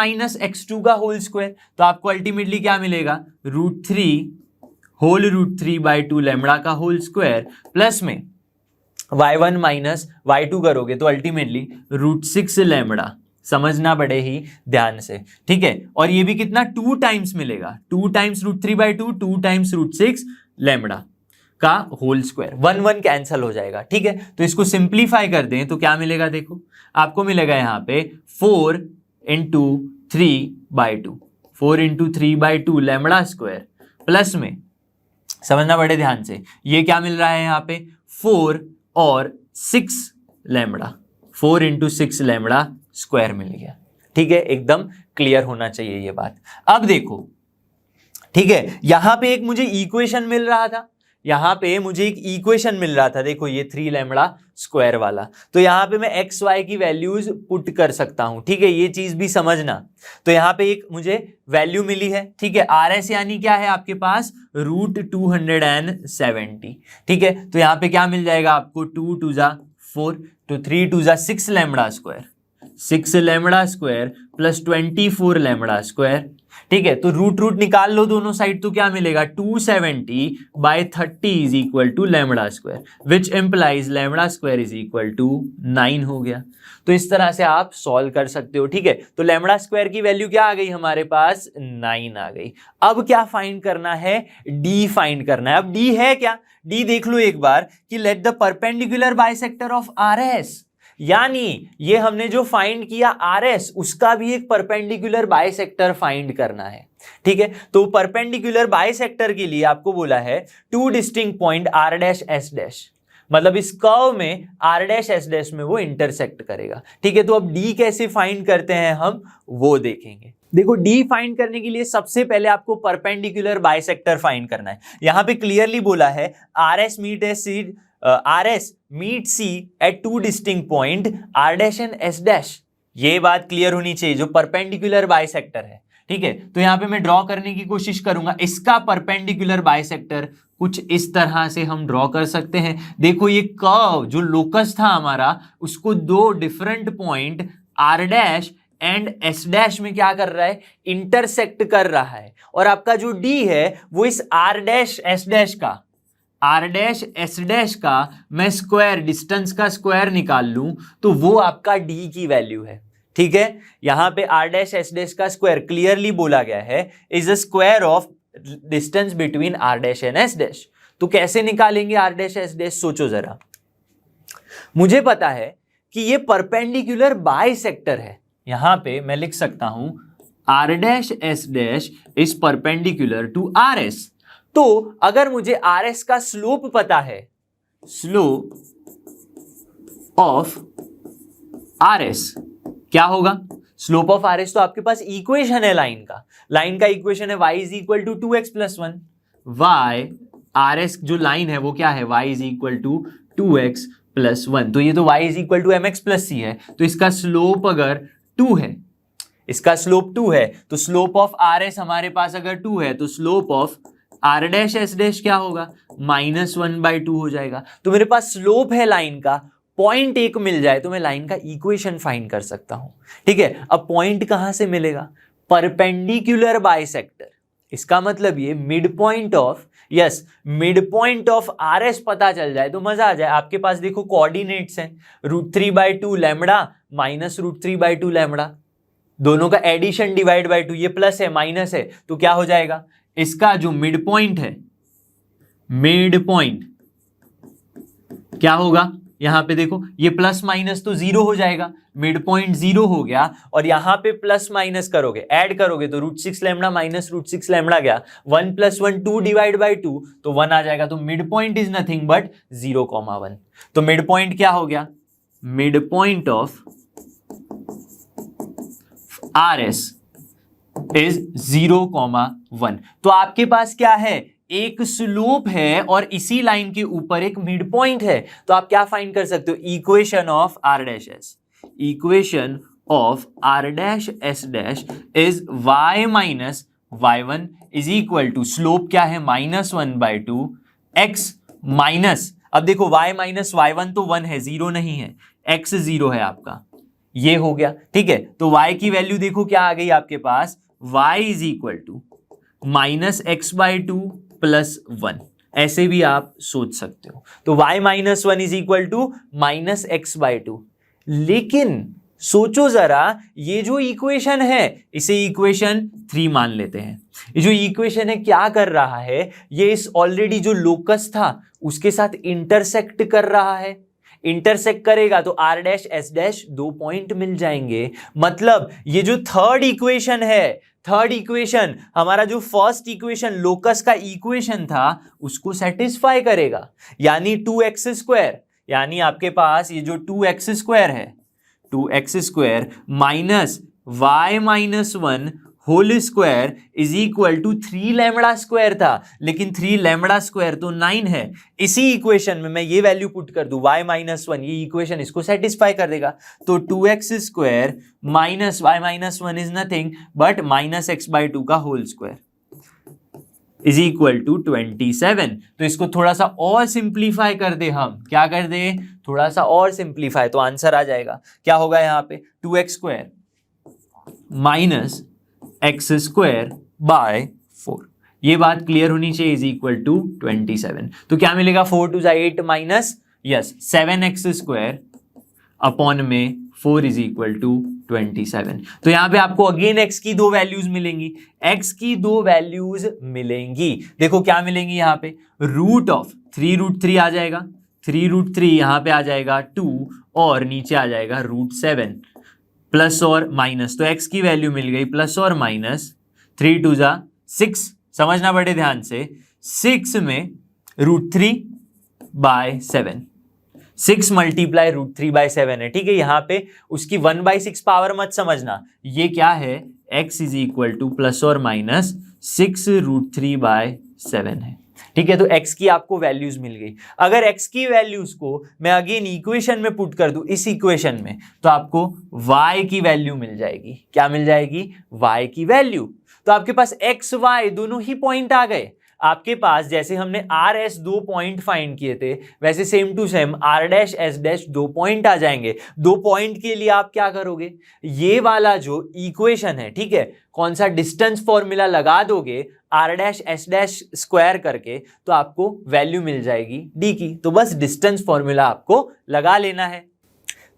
x2 का होल स्क्वायर। तो आपको अल्टीमेटली क्या मिलेगा, √3 लैम्बडा का होल स्क्वायर प्लस में y1 - y2 करोगे तो अल्टीमेटली √6 लैम्बडा। समझना बड़े ही ध्यान से, ठीक है। और ये भी कितना, 2 टाइम्स मिलेगा, 2 टाइम्स √3/2, 2 टाइम्स √6 लैम्बडा का होल स्क्वायर। 1 1 कैंसल हो जाएगा, ठीक है। तो इसको सिंप्लीफाई कर दें तो क्या मिलेगा, देखो आपको मिलेगा यहाँ पे 4 × 3/2, 4 × 3/2 लैम्बडा स्क्वायर प्लस में, समझना बड़े ध्यान से, ये क्या मिल रहा है यहाँ पे 4 और 6 लैम्बडा, 4 × 6 लैम्बडा स्क्वायर मिल गया, ठीक है। एकदम क्लियर होना चाहिए ये बात। अब देखो, ठीक है, यहां पे एक मुझे इक्वेशन मिल रहा था, यहां पे मुझे एक इक्वेशन मिल रहा था, देखो ये 3 लैम्बडा स्क्वायर वाला। तो यहां पे मैं एक्स वाई की वैल्यूज पुट कर सकता हूं, ठीक है, ये चीज भी समझना। तो यहां पे एक मुझे वैल्यू मिली है, ठीक है, आर एस यानी क्या है आपके पास, √270, ठीक है। तो यहां पे क्या मिल जाएगा आपको, 2 2 = 4, तो 3 2 = 6 lambda square, 6 lambda square plus 24 lambda square, ठीक है। तो रूट निकाल लो दोनों साइड, तो क्या मिलेगा, 270/30 = lambda square, which implies lambda square = 9 हो गया। तो इस तरह से आप सॉल्व कर सकते हो, ठीक है। तो लैम्बडा स्क्वायर की वैल्यू क्या आ गई हमारे पास, 9 आ गई। अब क्या फाइंड करना है, डी फाइंड करना है। अब डी है क्या, डी देख लो एक बार कि let the perpendicular bisector of R S, यानी ये हमने जो फाइंड किया आर एस, उसका भी एक परपेंडिकुलर बाइसेक्टर फाइंड करना है, ठीक है। तो परपेंडिकुलर बाइसेक्टर के लिए आपको बोला है 2 distinct point R dash S dash, मतलब इस कर्व में आर डैश एस डैश में वो इंटरसेक्ट करेगा, ठीक है। तो अब डी कैसे फाइंड करते हैं हम, वो देखेंगे। देखो डी फाइंड करने के लिए सबसे पहले आपको परपेंडिकुलर बाइसेक्टर फाइंड करना है। यहां पे क्लियरली बोला है R S meet C at 2 distinct point R dash and S dash. ये बात क्लियर होनी चाहिए, जो परपेंडिकुलर बाइसेक्टर है, ठीक है। तो यहां पे मैं ड्रॉ करने की कोशिश करूंगा, इसका परपेंडिकुलर बाइसेक्टर कुछ इस तरह से हम ड्रॉ कर सकते हैं। देखो ये कर्व जो लोकस था हमारा, उसको 2 different point R dash and S dash में क्या कर रहा है, इंटरसेक्ट कर रहा है। और आपका जो डी है वो इस आर डैश एस डैश का, आर डैश एस डैश का मैं स्क्वायर, डिस्टेंस का स्क्वायर निकाल लूं तो वो आपका डी की वैल्यू है, ठीक है। यहां पे आर डैश एस डैश का स्क्वायर क्लियरली बोला गया है is the square of distance between R dash and S dash. तो कैसे निकालेंगे आर डैश एस डैश, सोचो जरा। मुझे पता है कि ये परपेंडिकुलर बाइसेक्टर है, यहां पे मैं लिख सकता हूं R dash S dash is perpendicular to R S. तो अगर मुझे आर एस का स्लोप पता है, स्लोप ऑफ आर एस क्या होगा, स्लोप ऑफ आर एस तो आपके पास इक्वेशन है लाइन का, लाइन का इक्वेशन है y = 2x + 1। y R S जो लाइन है वो क्या है, y = 2x + 1। तो ये तो y = mx + c है, तो इसका स्लोप अगर 2 है, इसका स्लोप 2 है, तो स्लोप ऑफ आर एस हमारे पास अगर 2 है तो slope of R dash S dash क्या होगा, -1/2 हो जाएगा। तो मेरे पास स्लोप है लाइन का, पॉइंट 1 मिल जाए तो मैं लाइन का इक्वेशन फाइंड कर सकता हूं, ठीक है। अब पॉइंट कहां से मिलेगा, परपेंडिकुलर बाइसेक्टर। इसका मतलब ये mid point of, yes, mid point of R S पता चल जाए तो मजा आ जाए। आपके पास देखो कोऑर्डिनेट्स हैं, √3/2 लैम्बडा माइनस √3/2 लैम्बडा, दोनों का एडिशन डिवाइड बाय 2, ये प्लस है माइनस है तो क्या हो जाएगा, इसका जो मिड पॉइंट है, मिड पॉइंट क्या होगा, यहां पे देखो ये प्लस माइनस तो जीरो हो जाएगा, मिड पॉइंट जीरो हो गया, और यहां पे प्लस माइनस करोगे, ऐड करोगे तो √6 लैम्बडा माइनस √6 लैम्बडा गया, 1 + 1 2 डिवाइड बाय 2 तो 1 आ जाएगा। तो mid point is nothing but 0,1। तो मिड पॉइंट क्या हो गया, mid point of R S is 0,1। तो आपके पास क्या है, एक स्लोप है और इसी लाइन के ऊपर एक मिड पॉइंट है, तो आप क्या फाइंड कर सकते हो, equation of R dash S, equation of R dash S dash is y minus y1 is equal to, slope क्या है -1/2 x माइनस, अब देखो y माइनस y1 तो 1 है, 0 नहीं है, x 0 है आपका, ये हो गया, ठीक है। तो y की वैल्यू देखो क्या आ गई आपके पास, y is equal to -x/2 + 1, ऐसे भी आप सोच सकते हो। तो y - 1 is equal to -x/2। लेकिन सोचो जरा, ये जो इक्वेशन है इसे इक्वेशन 3 मान लेते हैं। ये जो इक्वेशन है क्या कर रहा है, ये इस ऑलरेडी जो लोकस था उसके साथ इंटरसेक्ट कर रहा है, इंटरसेक्ट करेगा तो R dash S dash 2 point मिल जाएंगे। मतलब ये जो थर्ड इक्वेशन है, थर्ड इक्वेशन हमारा जो फर्स्ट इक्वेशन लोकस का इक्वेशन था उसको सेटिस्फाई करेगा, यानी 2x², यानी आपके पास ये जो 2x² है, 2x² minus y - 1 whole square is equal to 3 lambda square था, लेकिन 3 लैम्बडा स्क्वायर तो 9 है। इसी इक्वेशन में मैं ये वैल्यू पुट कर दूं y - 1, ये इक्वेशन इसको सेटिस्फाई कर देगा। तो 2x² माइनस y - 1 इज नथिंग बट -x/2 का whole square is equal to 27। तो इसको थोड़ा सा और सिंप्लीफाई कर दे, हम क्या कर दे, थोड़ा सा और सिंप्लीफाई, तो आंसर आ जाएगा, क्या होगा यहाँ पे 2x² माइनस x²/4। ये बात क्लियर होनी चाहिए, इज इक्वल टू 27। तो क्या मिलेगा, 4 × 8 माइनस, यस, 7x² अपॉन में 4 इज इक्वल टू 27। तो यहां पे आपको अगेन x की 2 वैल्यूज मिलेंगी, x की 2 वैल्यूज मिलेंगी। देखो क्या मिलेंगी यहाँ पे, √3 आ जाएगा, 3√3 यहां पे आ जाएगा 2 और नीचे आ जाएगा √7 प्लस और माइनस, तो x की वैल्यू मिल गई प्लस और माइनस 3 2 6, समझना बड़े ध्यान से, 6 में √3/7, 6 × √3/7 है, ठीक है। यहाँ पे उसकी 1/6 पावर मत समझना, ये क्या है, x is equal two plus और माइनस 6 √3/7 है, ठीक है। तो x की आपको वैल्यूज मिल गई। अगर x की वैल्यूज को मैं अगेन इक्वेशन में पुट कर दूं, इस इक्वेशन में, तो आपको y की वैल्यू मिल जाएगी। क्या मिल जाएगी, y की वैल्यू। तो आपके पास x y दोनों ही पॉइंट आ गए आपके पास। जैसे हमने आर एस 2 पॉइंट फाइंड किए थे, वैसे same to same R dash S dash 2 point आ जाएंगे। 2 पॉइंट के लिए आप क्या करोगे, ये वाला जो इक्वेशन है, ठीक है, कौन सा डिस्टेंस फॉर्मूला लगा दोगे R dash S dash square करके, तो आपको वैल्यू मिल जाएगी डी की। तो बस डिस्टेंस फॉर्मूला आपको लगा लेना है।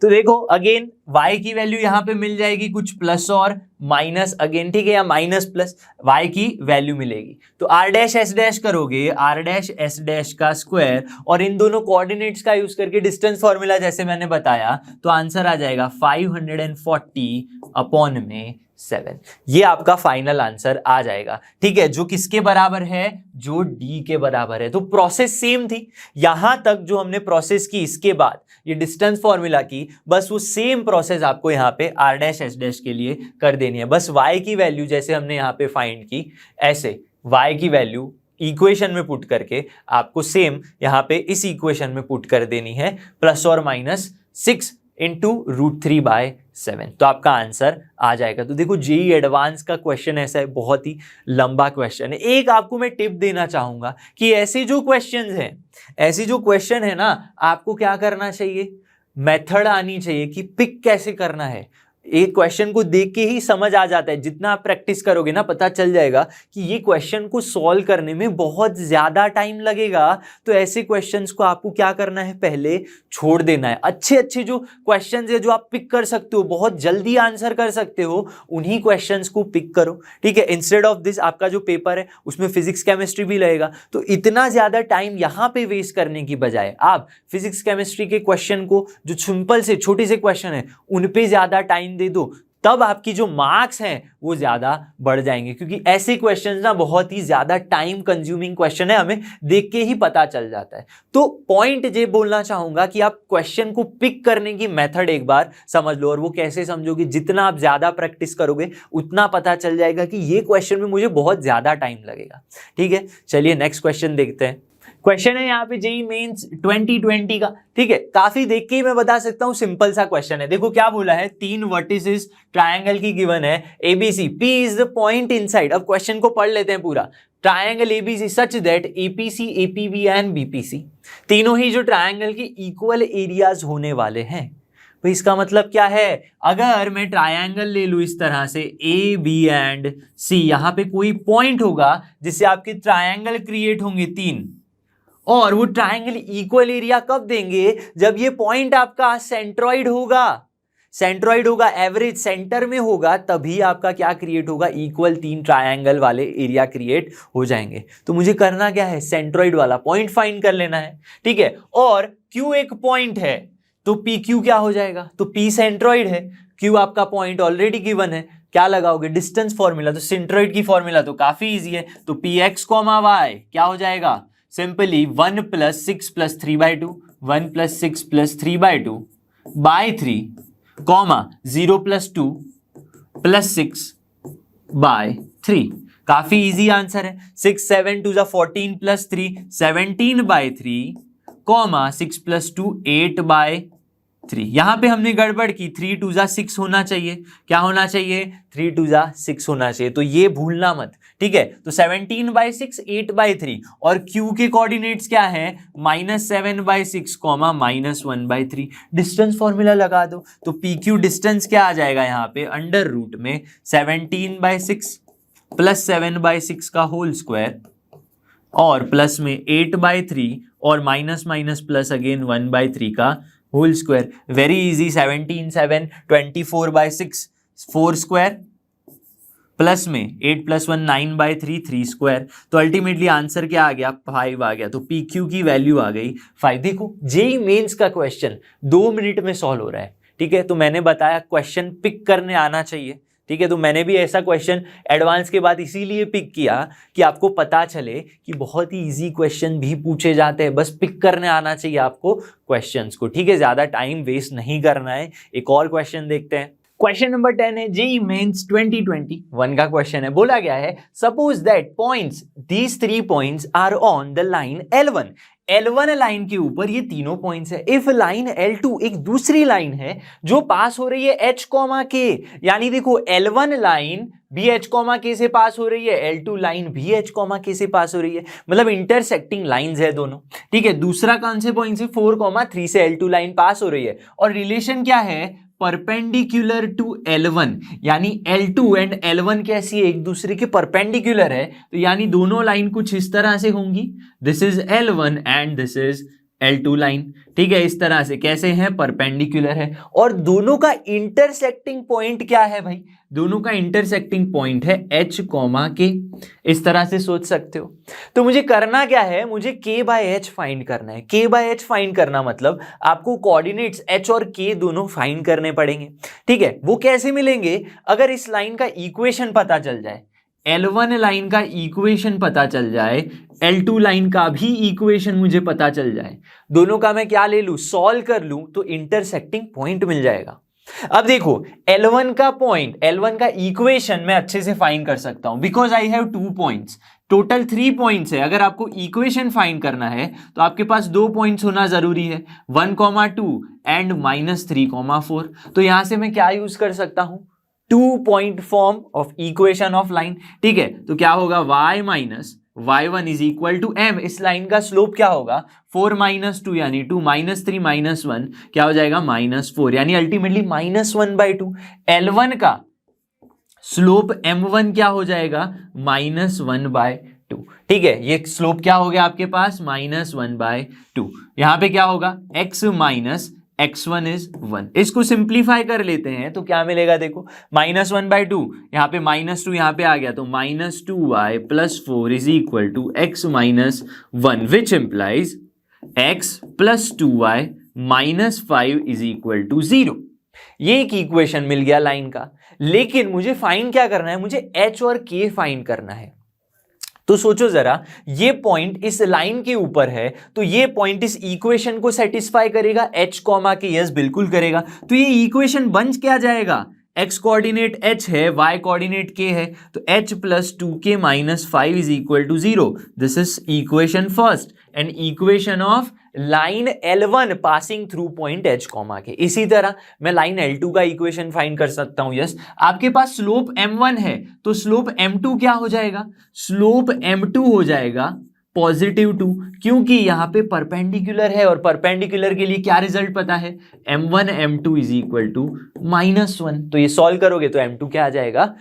तो देखो अगेन y की वैल्यू यहां पे मिल जाएगी कुछ प्लस और माइनस अगेन, ठीक है, या माइनस प्लस y की वैल्यू मिलेगी। तो r डैश एस डैश करोगे, r डैश एस डैश का स्क्वायर और इन दोनों कोऑर्डिनेट्स का यूज करके डिस्टेंस फॉर्मूला जैसे मैंने बताया, तो आंसर आ जाएगा 540 अपॉन में 7। ये आपका फाइनल आंसर आ जाएगा, ठीक है, जो किसके बराबर है, जो d के बराबर है। तो प्रोसेस सेम थी, यहां तक जो हमने प्रोसेस की इसके बाद ये डिस्टेंस फॉर्मूला की, बस वो सेम प्रोसेस आपको यहाँ पे r डैश एस डैश के लिए कर देनी है। बस y की वैल्यू जैसे हमने यहाँ पे फाइंड की, ऐसे y की वैल्यू इक्वेशन में पुट करके आपको सेम यहाँ पे इस इक्वेशन में पुट कर देनी है, प्लस और माइनस 6 × √3/7, तो आपका आंसर आ जाएगा। तो देखो जेईई एडवांस का क्वेश्चन ऐसा है, बहुत ही लंबा क्वेश्चन है। एक आपको मैं टिप देना चाहूंगा कि ऐसे जो क्वेश्चंस हैं, ऐसी जो क्वेश्चन है ना, आपको क्या करना चाहिए, मेथड आनी चाहिए कि पिक कैसे करना है। एक क्वेश्चन को देख के ही समझ आ जाता है, जितना आप प्रैक्टिस करोगे ना पता चल जाएगा कि ये क्वेश्चन को सॉल्व करने में बहुत ज्यादा टाइम लगेगा। तो ऐसे क्वेश्चंस को आपको क्या करना है, पहले छोड़ देना है। अच्छे अच्छे जो क्वेश्चंस है जो आप पिक कर सकते हो, बहुत जल्दी आंसर कर सकते हो, उन्हीं क्वेश्चंस को पिक करो, ठीक है। इंस्टेड ऑफ दिस आपका जो पेपर है उसमें फिजिक्स केमिस्ट्री भी लगेगा, तो इतना ज्यादा टाइम यहां पे वेस्ट करने की बजाय आप फिजिक्स केमिस्ट्री के क्वेश्चन को, जो सिंपल से छोटे से क्वेश्चन है, उन पे ज्यादा टाइम दे दो, तब आपकी जो मार्क्स हैं वो ज्यादा बढ़ जाएंगे। क्योंकि ऐसे क्वेश्चंस ना बहुत ही ज्यादा टाइम कंज्यूमिंग क्वेश्चन है, हमें देख के ही पता चल जाता है। तो पॉइंट ये बोलना चाहूंगा कि आप क्वेश्चन को पिक करने की मेथड एक बार समझ लो, और वो कैसे समझोगे, जितना आप ज्यादा प्रैक्टिस करोगे उतना पता चल जाएगा कि ये क्वेश्चन में मुझे बहुत ज्यादा टाइम लगेगा, ठीक है। चलिए नेक्स्ट क्वेश्चन देखते हैं। क्वेश्चन है यहाँ पे जेईई मेंस 2020 का, ठीक है। काफी देख के ही मैं बता सकता हूँ, सिंपल सा क्वेश्चन है। देखो क्या बोला है, 3 वर्टिसेस ट्रायंगल की गिवन है ABC, P is the point inside. अब क्वेश्चन को पढ़ लेते हैं पूरा। Triangle ABC such that APC APB and BPC तीनों ही जो ट्रायंगल के इक्वल एरियाज होने वाले हैं। तो इसका मतलब क्या है, अगर मैं ट्रायंगल ले लूं इस तरह से ए बी एंड सी, यहाँ पे कोई पॉइंट होगा जिससे आपके ट्रायंगल क्रिएट होंगे 3, और वो ट्रायंगल इक्वल एरिया कब देंगे, जब ये पॉइंट आपका सेंट्रॉइड होगा, सेंट्रॉइड होगा, एवरेज सेंटर में होगा, तभी आपका क्या क्रिएट होगा, इक्वल 3 ट्रायंगल वाले एरिया क्रिएट हो जाएंगे। तो मुझे करना क्या है, सेंट्रॉइड वाला पॉइंट फाइंड कर लेना है, ठीक है। और क्यू एक पॉइंट है तो पी क्यू क्या हो जाएगा, तो पी सेंट्रॉइड है, क्यू आपका पॉइंट ऑलरेडी गिवन है, क्या लगाओगे, डिस्टेंस फॉर्मूला। तो सेंट्रॉइड की फॉर्मूला तो काफी इजी है, तो पी एक्स कॉमा वाई क्या हो जाएगा, सिंपली 1 + 6 + 3/2, 1 + 6 + 3/2 by 3, कॉमा 0 + 2 + 6 by 3। काफी इजी आंसर है। 6 7 2 14 + 3 17/3, कॉमा 6 + 2 8/3। यहां पे हमने गड़बड़ की, 3 2 6 होना चाहिए, क्या होना चाहिए, 3 2 6 होना चाहिए, तो ये भूलना मत, ठीक है। तो 17/6 8/3, और Q के कोऑर्डिनेट्स क्या है, -7/6, -1/3। डिस्टेंस फॉर्मूला लगा दो, तो PQ डिस्टेंस क्या आ जाएगा यहाँ पे, अंडर रूट में 17/6 + 7/6 का होल स्क्वायर, और प्लस में 8/3, और माइनस माइनस प्लस अगेन 1/3 का whole square. Very easy, 17 7 24/6 4 square, plus में 8 + 1 9/3 3 स्क्वायर। तो अल्टीमेटली आंसर क्या आ गया, 5 आ गया। तो पी क्यू की वैल्यू आ गई 5। देखो जेईई मेंस का क्वेश्चन 2 मिनट में सॉल्व हो रहा है, ठीक है। तो मैंने बताया क्वेश्चन पिक करने आना चाहिए, ठीक है। तो मैंने भी ऐसा क्वेश्चन एडवांस के बाद इसीलिए पिक किया कि आपको पता चले कि बहुत ही इजी क्वेश्चन भी पूछे जाते हैं, बस पिक करने आना चाहिए आपको क्वेश्चंस को, ठीक है। ज्यादा टाइम वेस्ट नहीं करना है। एक और क्वेश्चन देखते हैं। क्वेश्चन नंबर 10 है जेईई मेंस 2021 का क्वेश्चन है। बोला गया है suppose that points these 3 points are on the line L1, L1 line के ऊपर ये तीनों पॉइंट्स है। इफ लाइन L2 एक दूसरी लाइन है जो पास हो रही है H, K, यानी देखो L1 लाइन भी H, K से पास हो रही है, L2 लाइन भी H, K से पास हो रही है, मतलब इंटरसेक्टिंग लाइंस है दोनों, ठीक है। दूसरा कौन से पॉइंट से, 4, 3 से L2 लाइन पास हो रही है, और रिलेशन क्या है, परपेंडिकुलर टू L1, यानी L2 एंड L1 कैसी है, एक दूसरे के परपेंडिकुलर है, तो यानी दोनों लाइन कुछ इस तरह से होंगी, this is L1 and this is L2 line, ठीक है। इस तरह से कैसे हैं, परपेंडिकुलर है, और दोनों का इंटरसेक्टिंग पॉइंट क्या है भाई, दोनों का इंटरसेक्टिंग पॉइंट है H, K। इस तरह से सोच सकते हो। तो मुझे करना क्या है, मुझे K/H फाइंड करना है। K/H फाइंड करना मतलब आपको कोऑर्डिनेट्स H और K दोनों फाइंड करने पड़ेंगे, ठीक है। वो कैसे मिलेंगे, अगर इस लाइन का इक्वेशन पता चल जाए, L1 लाइन का इक्वेशन पता चल जाए, L2 लाइन का भी इक्वेशन मुझे पता चल जाए, दोनों का मैं क्या ले लूं, सॉल्व कर लूं, तो इंटरसेक्टिंग पॉइंट मिल जाएगा। अब देखो L1 का पॉइंट, L1 का इक्वेशन मैं अच्छे से फाइंड कर सकता हूं, because I have 2 points, total 3 points है। अगर आपको इक्वेशन फाइंड करना है तो आपके पास 2 पॉइंट्स होना जरूरी है, 1, 2 एंड -3, 4। तो यहां से मैं क्या यूज कर सकता हूं, 2 point form of equation of line, ठीक है। तो क्या होगा, y y1 is equal to m, इस लाइन का स्लोप क्या होगा 4 माइनस 2 यानी 2 माइनस 3 माइनस 1 क्या हो जाएगा -4 यानी अल्टीमेटली -1/2। L1 का स्लोप m1 क्या हो जाएगा -1/2। ठीक है, ये स्लोप क्या हो गया आपके पास -1/2। यहां पे क्या होगा x माइनस x1 इज 1। इसको सिंप्लीफाई कर लेते हैं तो क्या मिलेगा, देखो -1/2, यहाँ पे -2 यहाँ पे आ गया तो -2y + 4 is equal to x minus 1 which implies x + 2y - 5 is equal to 0। ये एक इक्वेशन मिल गया लाइन का, लेकिन मुझे फाइंड क्या करना है, मुझे h और k फाइंड करना है। तो सोचो जरा, ये पॉइंट इस लाइन के ऊपर है तो ये पॉइंट इस इक्वेशन को सेटिस्फाई करेगा h कॉमा के, यस बिल्कुल करेगा। तो ये इक्वेशन बन क्या जाएगा, x कोऑर्डिनेट h है, y कोऑर्डिनेट k है, तो h + 2k - 5 is equal to 0। This is equation first and equation of line L1 passing through point h comma k. इसी तरह मैं लाइन L2 का इक्वेशन फाइंड कर सकता हूं। यस, आपके पास स्लोप m1 है तो स्लोप m2 क्या हो जाएगा, स्लोप m2 हो जाएगा +2, क्योंकि यहां पे परपेंडिकुलर है और परपेंडिकुलर के लिए क्या रिजल्ट पता है, m1 m2 is equal to -1। तो ये सॉल्व करोगे तो m2 क्या आ जाएगा,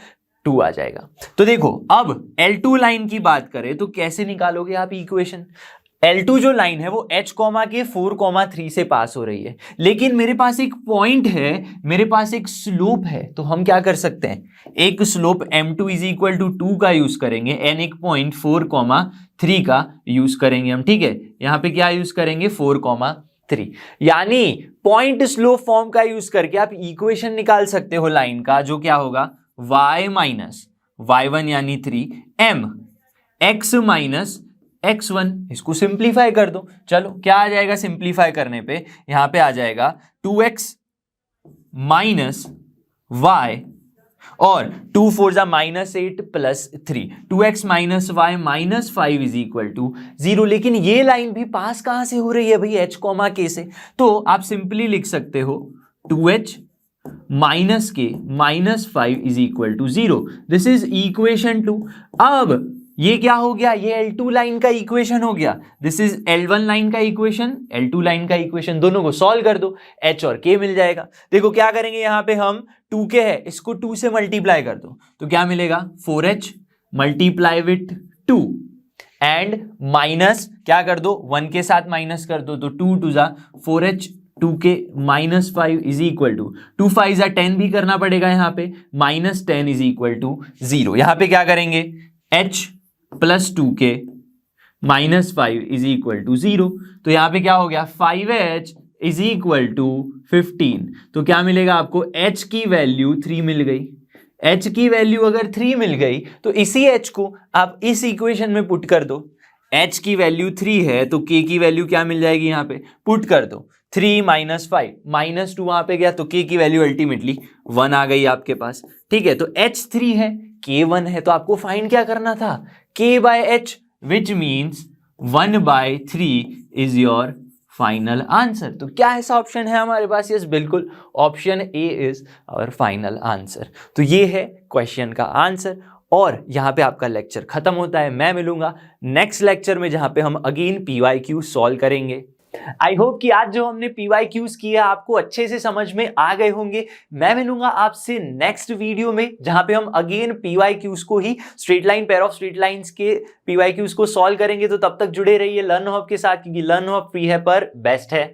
2 आ जाएगा। तो देखो अब L2 लाइन की बात करें तो कैसे निकालोगे आप इक्वेशन। L2 जो लाइन है वो h कॉमा के 4,3 से पास हो रही है, लेकिन मेरे पास एक पॉइंट है, मेरे पास एक स्लोप है, तो हम क्या कर सकते हैं, एक slope m2 is equal to 2 का यूज करेंगे एंड एक पॉइंट 4,3 का यूज करेंगे हम। ठीक है, यहां पे क्या यूज करेंगे 4,3, यानी पॉइंट स्लोप फॉर्म का यूज करके आप इक्वेशन निकाल सकते हो लाइन का, जो क्या होगा y माइनस y1 यानी 3 m x माइनस x1। इसको सिंप्लीफाई कर दो, चलो क्या आ जाएगा सिंप्लीफाई करने पे, यहां पे आ जाएगा 2x माइनस y और 2 4 जा -8 + 3, 2x minus y -5 is equal to 0। लेकिन ये लाइन भी पास कहां से हो रही है भाई, h कॉमा k से, तो आप सिंपली लिख सकते हो 2h minus k -5 is equal to 0। This is equation 2। अब ये क्या हो गया, ये L2 लाइन का इक्वेशन हो गया, दिस इज L1 लाइन का इक्वेशन, L2 लाइन का इक्वेशन, दोनों को सॉल्व कर दो, h और k मिल जाएगा। देखो क्या करेंगे, यहां पे हम 2k है, इसको 2 से मल्टीप्लाई कर दो तो क्या मिलेगा 4h multiply with 2 and minus क्या कर दो 1 के साथ माइनस कर दो, तो 2 2 जा 4h 2k -5 is equal to 2 5 जा 10 भी करना पड़ेगा यहाँ पे, -10 इज इक्वल टू 0। यहाँ पे क्या करेंगे h + 2k -5 is equal to 0। तो यहां पे क्या हो गया 5h इज इक्वल टू 15। तो क्या मिलेगा आपको, h की वैल्यू 3 मिल गई। h की वैल्यू अगर 3 मिल गई तो इसी h को आप इस इक्वेशन में पुट कर दो, h की वैल्यू 3 है तो k की वैल्यू क्या मिल जाएगी, यहां पे पुट कर दो 3 - 5 -2 वहां पे गया तो k की वैल्यू अल्टीमेटली 1 आ गई आपके पास। ठीक है, तो h 3 है k 1 है, तो आपको फाइंड क्या करना था, k/h which means 1/3 is your final answer. तो क्या ऐसा ऑप्शन है हमारे पास, यस बिल्कुल, option A is our final answer. तो ये है क्वेश्चन का आंसर और यहाँ पे आपका लेक्चर खत्म होता है। मैं मिलूंगा नेक्स्ट लेक्चर में जहाँ पे हम अगेन PYQ सॉल्व करेंगे। आई होप कि आज जो हमने PYQs किया आपको अच्छे से समझ में आ गए होंगे। मैं मिलूंगा आपसे नेक्स्ट वीडियो में जहां पे हम अगेन PYQs को ही straight line, pair of straight lines के PYQs को सॉल्व करेंगे। तो तब तक जुड़े रहिए लर्न हब के साथ, क्योंकि लर्न हब फ्री है पर बेस्ट है।